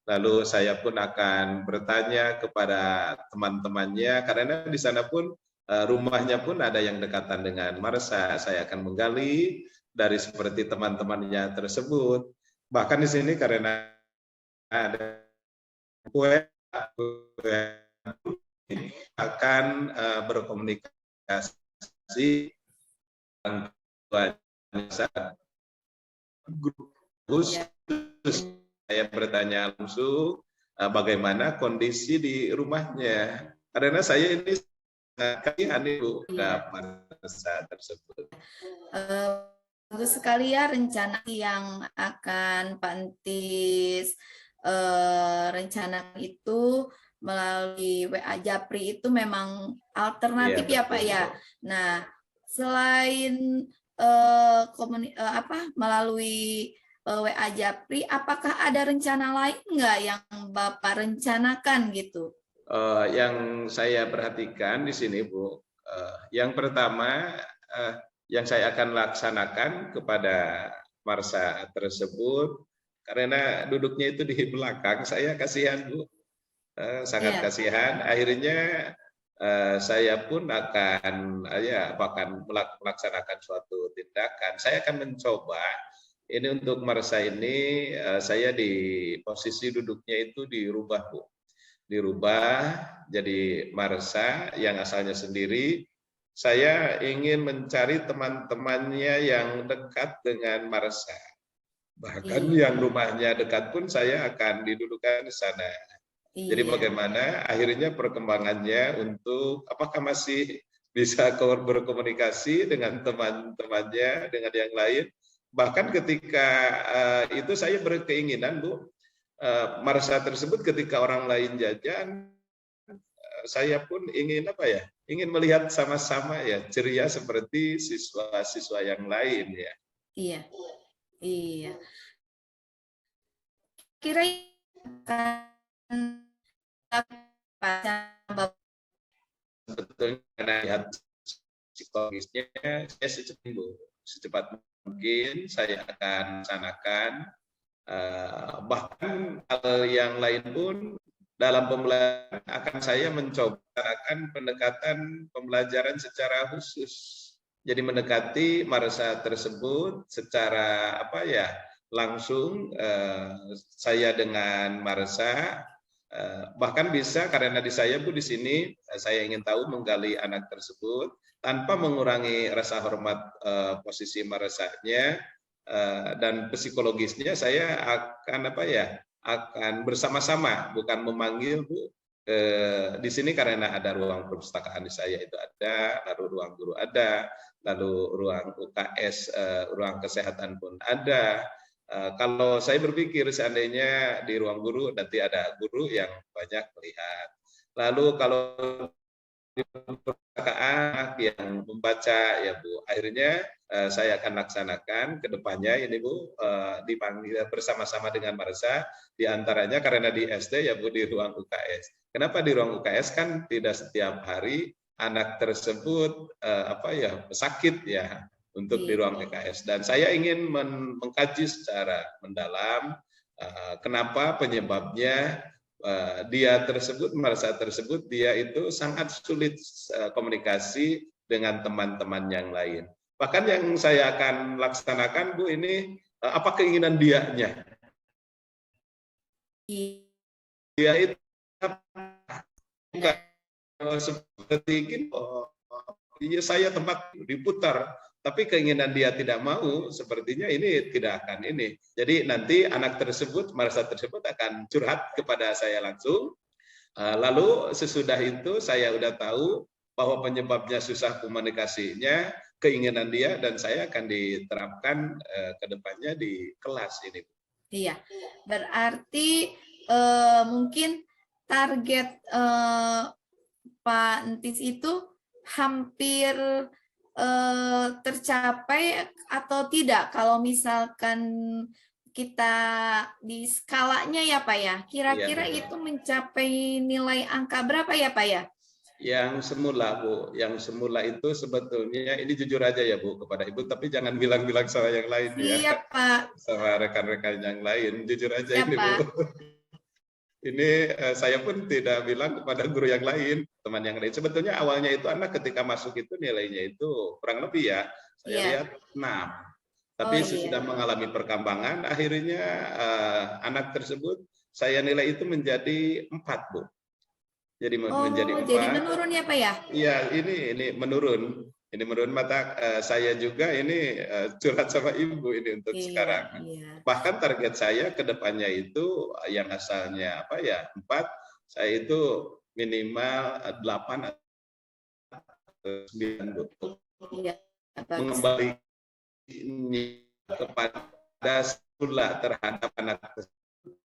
Lalu saya pun akan bertanya kepada teman-temannya, karena di sana pun rumahnya pun ada yang dekatan dengan Marsha. Saya akan menggali dari seperti teman-temannya tersebut. Bahkan di sini karena ada akan berkomunikasi khusus, saya bertanya langsung bagaimana kondisi di rumahnya, karena saya ini kasihan Bu Marsha tersebut. Bagus sekali ya rencana yang akan Pak Entis rencana itu melalui WA Japri itu memang alternatif ya Pak ya. Nah, selain melalui WA Japri, apakah ada rencana lain nggak yang Bapak rencanakan gitu? Yang saya perhatikan di sini Bu, yang pertama yang saya akan laksanakan kepada Marsha tersebut, karena duduknya itu di belakang, saya kasihan Bu, sangat kasihan. Akhirnya saya pun akan melaksanakan suatu tindakan. Saya akan mencoba ini untuk Marsha ini, saya di posisi duduknya itu dirubah Bu, dirubah jadi Marsha yang asalnya sendiri. Saya ingin mencari teman-temannya yang dekat dengan Marsha. Bahkan yang rumahnya dekat pun saya akan didudukan di sana. Jadi bagaimana akhirnya perkembangannya untuk apakah masih bisa berkomunikasi dengan teman-temannya, dengan yang lain. Bahkan ketika itu saya berkeinginan Bu, Marsha tersebut ketika orang lain jajan, saya pun ingin ingin melihat sama-sama ya ceria seperti siswa-siswa yang lain ya. Iya. Kira sebetulnya karena lihat psikologisnya, saya secepat mungkin saya akan laksanakan. Bahkan hal yang lain pun dalam pembelajaran akan saya mencoba pendekatan pembelajaran secara khusus. Jadi mendekati Marsha tersebut secara langsung, saya dengan Marsha, bahkan bisa karena di saya Bu di sini saya ingin tahu menggali anak tersebut tanpa mengurangi rasa hormat posisi Marsha-nya, dan psikologisnya saya akan akan bersama-sama, bukan memanggil Bu. Di sini karena ada ruang perpustakaan di saya itu ada, lalu ruang guru ada, lalu ruang UKS, ruang kesehatan pun ada. Kalau saya berpikir seandainya di ruang guru nanti ada guru yang banyak melihat. Lalu kalau anak yang membaca ya Bu. Akhirnya saya akan laksanakan ke depannya ini Bu, dipanggil bersama-sama dengan Marsa, diantaranya karena di SD ya Bu, di ruang UKS. Kenapa di ruang UKS? Kan tidak setiap hari anak tersebut sakit ya untuk di ruang UKS, dan saya ingin mengkaji secara mendalam kenapa penyebabnya dia tersebut, Marsa tersebut, dia itu sangat sulit komunikasi dengan teman-teman yang lain. Bahkan yang saya akan laksanakan Bu, ini apa keinginan dianya? Dia itu seperti gini, iya saya tempat diputar, tapi keinginan dia tidak mau, sepertinya ini tidak akan ini. Jadi nanti anak tersebut, Marsa tersebut akan curhat kepada saya langsung. Lalu sesudah itu saya udah tahu bahwa penyebabnya susah komunikasinya, keinginan dia, dan saya akan diterapkan ke depannya di kelas ini. Iya, berarti mungkin target Pak Entis itu hampir tercapai atau tidak kalau misalkan kita di skalanya ya Pak ya, kira-kira itu mencapai nilai angka berapa ya Pak ya? Yang semula Bu, yang semula itu sebetulnya, ini jujur aja ya Bu kepada Ibu, tapi jangan bilang-bilang sama yang lain ya. Iya Pak. Sama rekan-rekan yang lain, jujur aja Ya, ini Pak. Bu. Ini saya pun tidak bilang kepada guru yang lain, teman yang lain. Sebetulnya awalnya itu anak ketika masuk itu nilainya itu kurang lebih ya, saya lihat 6. Tapi sesudah mengalami perkembangan, akhirnya anak tersebut saya nilai itu menjadi 4 Bu. Jadi menjadi 4. Jadi menurun ya Pak ya? Iya, ini menurun. Ini menurun, mata saya juga ini curhat sama Ibu ini untuk sekarang. Iya. Bahkan target saya ke depannya itu yang asalnya 4, saya itu minimal 8 atau 9 Iya, mengembalikan kepada semula terhadap anak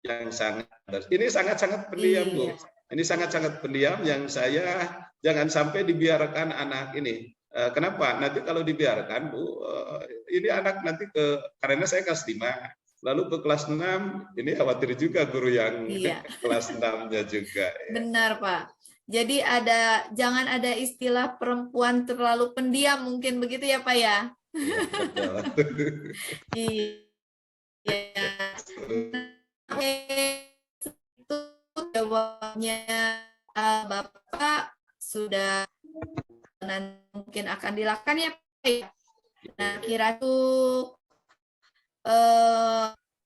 yang sangat, ini sangat-sangat pendiam Bu. Ini sangat-sangat pendiam yang saya jangan sampai dibiarkan anak ini. Kenapa? Nanti kalau dibiarkan Bu, ini anak nanti karena saya kelas 5, lalu ke kelas 6, ini khawatir juga guru yang kelas 6-nya juga. Benar Pak. Jadi jangan ada istilah perempuan terlalu pendiam, mungkin begitu ya Pak ya? Iya. Itu jawabnya Bapak sudah mungkin akan dilakukan ya Pak. Nah, kira tuh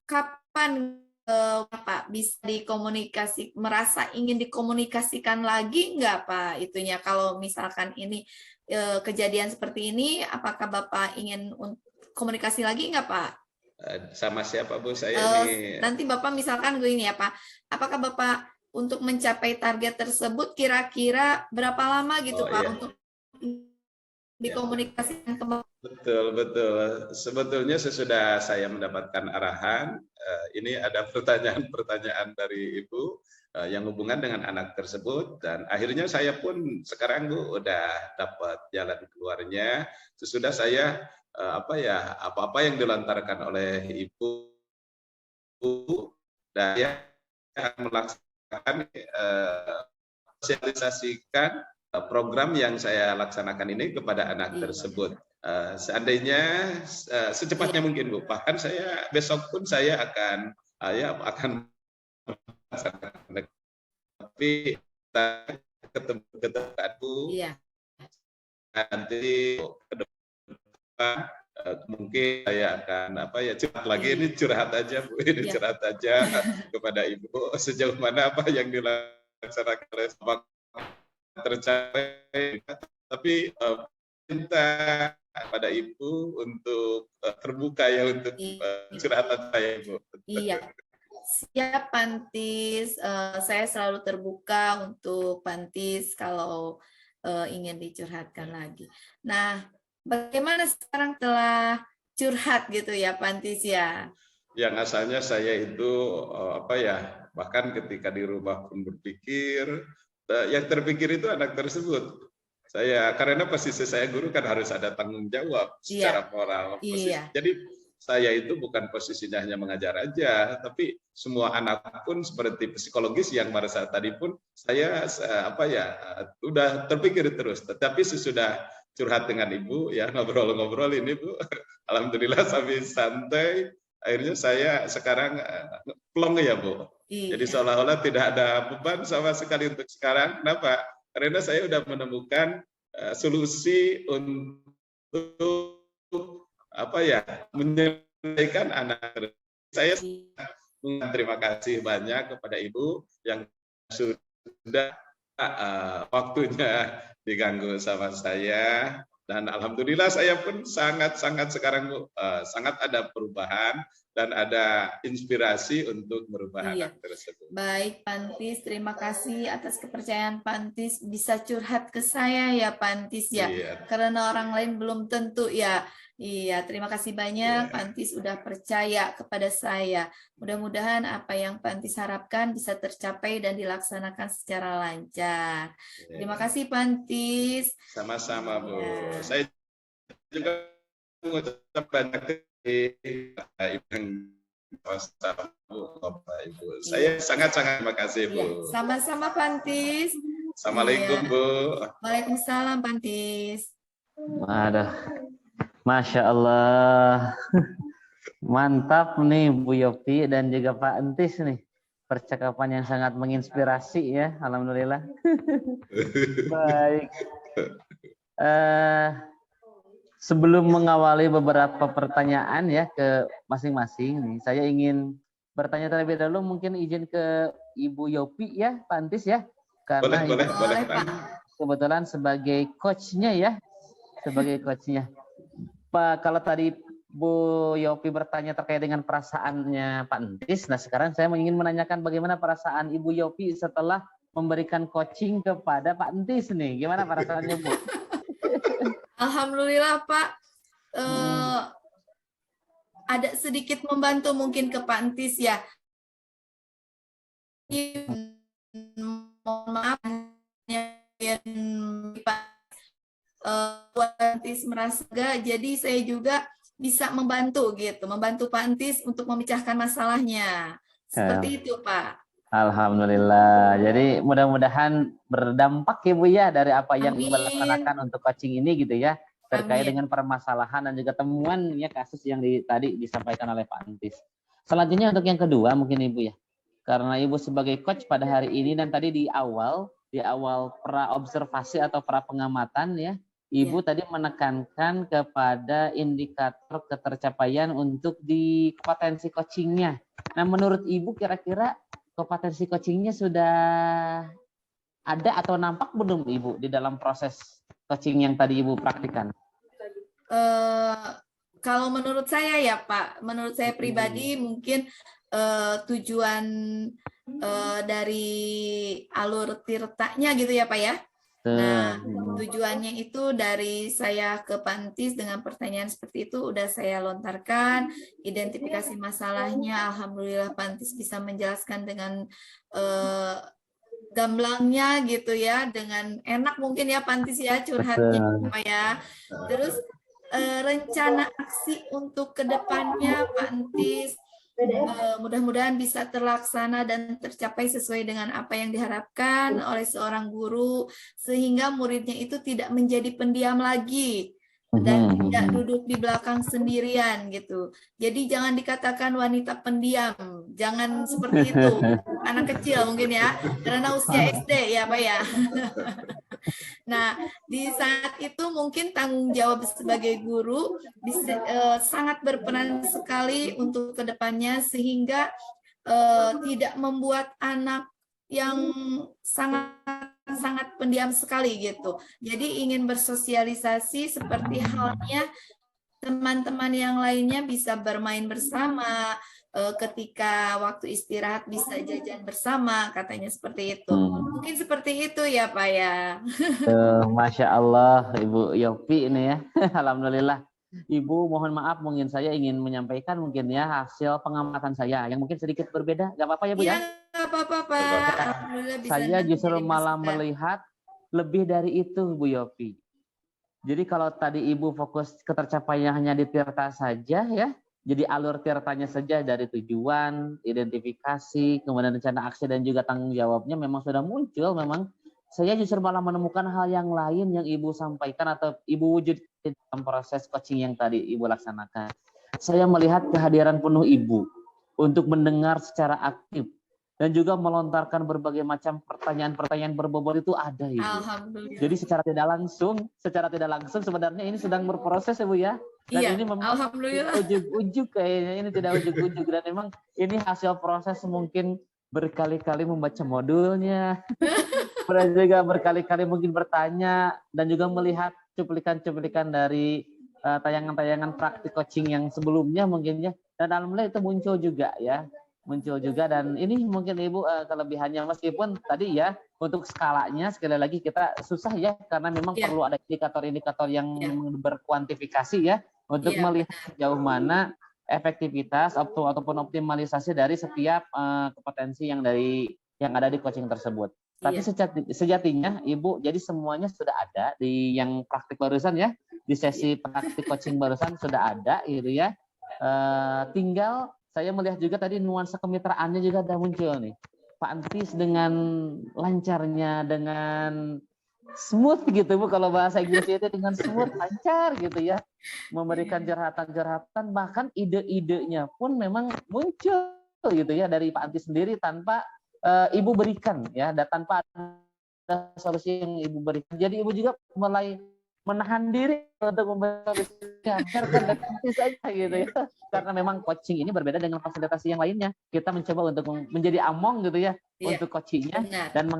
kapan Pak bisa merasa ingin dikomunikasikan lagi nggak Pak itunya, kalau misalkan ini kejadian seperti ini, apakah Bapak ingin komunikasi lagi nggak Pak? Sama siapa Bu? Saya ini nanti Bapak misalkan gini ya Pak, apakah Bapak untuk mencapai target tersebut kira-kira berapa lama gitu Pak untuk dikomunikasikan kembali? Betul. Sebetulnya sesudah saya mendapatkan arahan, ini ada pertanyaan dari Ibu yang hubungan dengan anak tersebut, dan akhirnya saya pun sekarang Bu udah dapat jalan keluarnya. Sesudah saya apa-apa yang dilontarkan oleh Ibu, dan dia akan melaksanakan sosialisasikan program yang saya laksanakan ini kepada anak tersebut. Seandainya secepatnya mungkin Bu, bahkan saya besok pun saya akan tapi ketemu Bu, nanti ke depan mungkin saya akan curhat lagi, ini curhat aja Bu, ini curhat aja kepada Ibu sejauh mana apa yang dilaksanakan oleh tercapai, tapi minta pada Ibu untuk terbuka ya untuk curhatan saya Bu. Iya, siap Pantis, saya selalu terbuka untuk Pantis kalau ingin dicurhatkan lagi. Nah, bagaimana sekarang telah curhat gitu ya Pantis ya? Yang asalnya saya itu bahkan ketika di rumah pun berpikir, yang terpikir itu anak tersebut. karena posisi saya guru kan harus ada tanggung jawab secara moral. Jadi saya itu bukan posisinya hanya mengajar aja, tapi semua anak pun seperti psikologis yang pada saat tadi pun saya udah terpikir terus. Tetapi sesudah curhat dengan Ibu ya, ngobrol-ngobrol ini Bu, alhamdulillah sambil santai, akhirnya saya sekarang plong ya Bu. Jadi seolah-olah tidak ada beban sama sekali untuk sekarang. Kenapa? Karena saya sudah menemukan solusi untuk menyelesaikan anak. Saya terima kasih banyak kepada Ibu yang sudah waktunya diganggu sama saya, dan alhamdulillah saya pun sangat sekarang sangat ada perubahan dan ada inspirasi untuk merubah anak tersebut. Baik, Pantis, terima kasih atas kepercayaan Pantis bisa curhat ke saya ya Pantis ya. Karena orang lain belum tentu ya. Iya, terima kasih banyak Pantis udah percaya kepada saya. Mudah-mudahan apa yang Pantis harapkan bisa tercapai dan dilaksanakan secara lancar. Terima kasih Pantis. Sama-sama Bu. Saya juga mengucapkan banyak Ibu. Saya sangat-sangat terima kasih Bu. Sama-sama Pantis. Assalamualaikum Bu. Waalaikumsalam Pantis. Waduh, Masya Allah. Mantap nih Bu Yopi dan juga Pak Entis nih. Percakapan yang sangat menginspirasi ya. Alhamdulillah. Baik. Sebelum mengawali beberapa pertanyaan ya ke masing-masing nih, saya ingin bertanya terlebih dahulu, mungkin izin ke Ibu Yopi ya, Pak Entis ya. Karena boleh, Pak. Kebetulan sebagai coachnya ya. Sebagai coachnya. Pak, kalau tadi Bu Yopi bertanya terkait dengan perasaannya Pak Entis, nah sekarang saya ingin menanyakan bagaimana perasaan Ibu Yopi setelah memberikan coaching kepada Pak Entis nih. Gimana perasaannya Bu? Alhamdulillah Pak, ada sedikit membantu mungkin ke Pak Entis ya. Mohon maaf Pak Entis merasa enggak, jadi saya juga bisa membantu gitu, membantu Pak Entis untuk memecahkan masalahnya. Seperti itu Pak. Alhamdulillah. Jadi mudah-mudahan berdampak ya Bu ya dari apa yang Ibu laksanakan untuk coaching ini gitu ya, terkait dengan permasalahan dan juga temuan ya kasus yang tadi disampaikan oleh Pak Entis. Selanjutnya untuk yang kedua mungkin Ibu ya. Karena Ibu sebagai coach pada hari ini dan tadi di awal pra observasi atau pra pengamatan ya, Ibu tadi menekankan kepada indikator ketercapaian untuk di kompetensi coachingnya. Nah menurut Ibu kira-kira kompetensi coachingnya sudah ada atau nampak belum Ibu di dalam proses coaching yang tadi Ibu praktikan? Kalau menurut saya ya Pak, menurut saya pribadi mungkin tujuan dari alur tirtanya gitu ya Pak ya. Nah, tujuannya itu dari saya ke Pantis dengan pertanyaan seperti itu udah saya lontarkan, identifikasi masalahnya, alhamdulillah Pantis bisa menjelaskan dengan gamblangnya gitu ya, dengan enak mungkin ya Pantis ya curhatnya apa ya. Terus rencana aksi untuk kedepannya Pantis mudah-mudahan bisa terlaksana dan tercapai sesuai dengan apa yang diharapkan oleh seorang guru, sehingga muridnya itu tidak menjadi pendiam lagi dan tidak duduk di belakang sendirian gitu. Jadi jangan dikatakan wanita pendiam, jangan seperti itu, anak kecil mungkin ya, karena usia SD ya Pak ya. Nah, di saat itu mungkin tanggung jawab sebagai guru sangat berperan sekali untuk kedepannya, sehingga tidak membuat anak yang sangat pendiam sekali gitu. Jadi ingin bersosialisasi seperti halnya teman-teman yang lainnya, bisa bermain bersama, ketika waktu istirahat bisa jajan bersama, katanya seperti itu. Mungkin seperti itu ya Pak ya. Masya Allah Ibu Yopi ini ya. Alhamdulillah. Ibu mohon maaf, mungkin saya ingin menyampaikan mungkin ya hasil pengamatan saya yang mungkin sedikit berbeda. Gak apa-apa ya Bu ya? Gak apa-apa Pak. Saya justru malah melihat lebih dari itu Bu Yopi. Jadi kalau tadi Ibu fokus ketercapaiannya hanya di tirta saja ya, jadi alur tirtanya saja dari tujuan, identifikasi, kemudian rencana aksi dan juga tanggung jawabnya memang sudah muncul. Memang saya justru malah menemukan hal yang lain yang Ibu sampaikan atau Ibu wujudkan dalam proses coaching yang tadi Ibu laksanakan. Saya melihat kehadiran penuh Ibu untuk mendengar secara aktif dan juga melontarkan berbagai macam pertanyaan-pertanyaan berbobot itu ada Ibu. Alhamdulillah. Jadi secara tidak langsung sebenarnya ini sedang berproses ya Bu ya. Dan Iya, ini memang alhamdulillah. ujuk-ujuk kayaknya, ini tidak ujuk-ujuk dan memang ini hasil proses mungkin berkali-kali membaca modulnya, dan juga berkali-kali mungkin bertanya dan juga melihat cuplikan-cuplikan dari tayangan-tayangan praktik coaching yang sebelumnya mungkin ya. Dan alhamdulillah itu muncul juga dan ini mungkin Ibu kelebihannya meskipun tadi ya untuk skalanya sekali lagi kita susah ya karena memang perlu ada indikator-indikator yang berkuantifikasi ya untuk melihat sejauh mana efektivitas ataupun optimalisasi dari setiap kompetensi yang ada di coaching tersebut. Tapi sejatinya Ibu jadi semuanya sudah ada di yang praktik barusan ya, di sesi praktik coaching barusan sudah ada gitu ya. Tinggal saya melihat juga tadi nuansa kemitraannya juga ada muncul nih. Pak Antis dengan lancarnya, dengan smooth gitu Bu, kalau bahasa Inggrisnya itu dengan smooth, lancar gitu ya. Memberikan jerhatan-jerhatan, bahkan ide-idenya pun memang muncul gitu ya dari Pak Antis sendiri tanpa Ibu berikan ya, dan tanpa ada solusi yang Ibu berikan. Jadi Ibu juga mulai menahan diri untuk memberikan saja gitu ya, karena memang coaching ini berbeda dengan fasilitasi yang lainnya. Kita mencoba untuk menjadi among gitu ya untuk coachingnya dan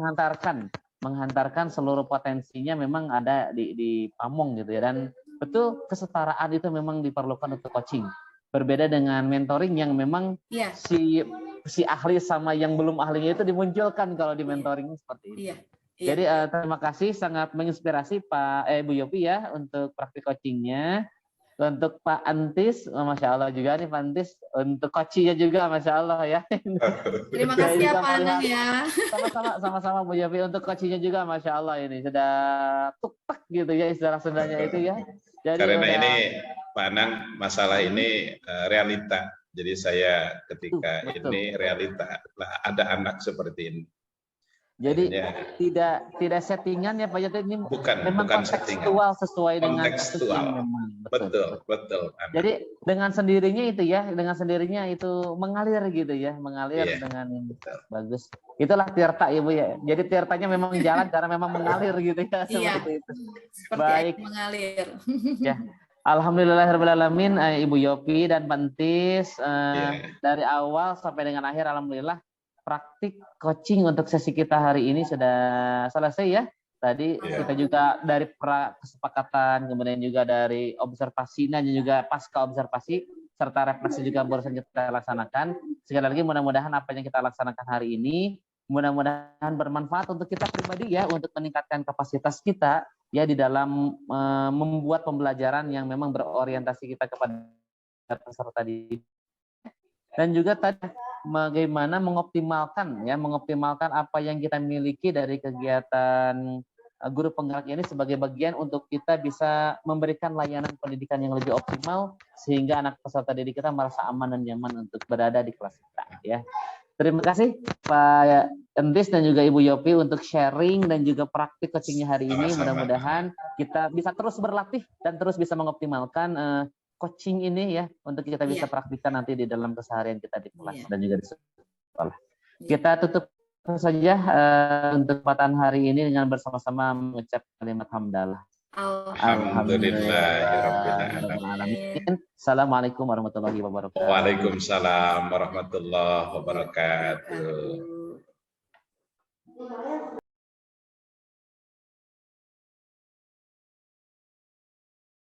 menghantarkan seluruh potensinya memang ada di pamong gitu ya. Dan betul kesetaraan itu memang diperlukan untuk coaching. Berbeda dengan mentoring yang memang si ahli sama yang belum ahlinya itu dimunculkan kalau di mentoring seperti itu. Jadi terima kasih, sangat menginspirasi Bu Yopi ya untuk praktik coachingnya. Untuk Pak Antis, Masya Allah juga nih Pak Antis, untuk coachingnya juga Masya Allah ya. Terima kasih ya Pak Anang ya. Sama-sama Bu Yopi, untuk coachingnya juga Masya Allah ini sudah tuk-tak gitu ya istilah Sundanya itu ya. Jadi karena ini Pak Anang masalah ini realita. Jadi saya ketika ini realita ada anak seperti ini. Jadi tidak settingan ya Pak Yati, ini memang kontekstual sesuai dengan kontekstual. Betul. Jadi dengan sendirinya itu mengalir gitu ya, mengalir dengan ini. Bagus. Itulah tirta ya Bu ya. Jadi tirtanya memang jalan karena memang mengalir gitu ya, seperti itu. Baik. Mengalir. Ya. Alhamdulillahirrahmanirrahim, Ibu Yopi dan Pak Antis dari awal sampai dengan akhir alhamdulillah praktik coaching untuk sesi kita hari ini sudah selesai ya. Tadi kita juga dari kesepakatan, kemudian juga dari observasi dan juga pasca observasi serta refleksi juga barusan kita laksanakan. Sekali lagi mudah-mudahan apa yang kita laksanakan hari ini mudah-mudahan bermanfaat untuk kita pribadi ya, untuk meningkatkan kapasitas kita ya di dalam membuat pembelajaran yang memang berorientasi kita kepada peserta didik. Dan juga tadi bagaimana mengoptimalkan apa yang kita miliki dari kegiatan guru penggerak ini sebagai bagian untuk kita bisa memberikan layanan pendidikan yang lebih optimal sehingga anak peserta didik kita merasa aman dan nyaman untuk berada di kelas kita ya. Terima kasih Pak Antis dan juga Ibu Yopi untuk sharing dan juga praktik coachingnya hari ini. Mudah-mudahan kita bisa terus berlatih dan terus bisa mengoptimalkan coaching ini ya untuk kita bisa praktikkan nanti di dalam keseharian kita di kelas dan juga di sekolah. Kita tutup saja untuk kesempatan hari ini dengan bersama-sama mengucap kalimat hamdalah. Alhamdulillahirrahmanirrahim. Assalamualaikum warahmatullahi wabarakatuh. Waalaikumsalam warahmatullahi wabarakatuh.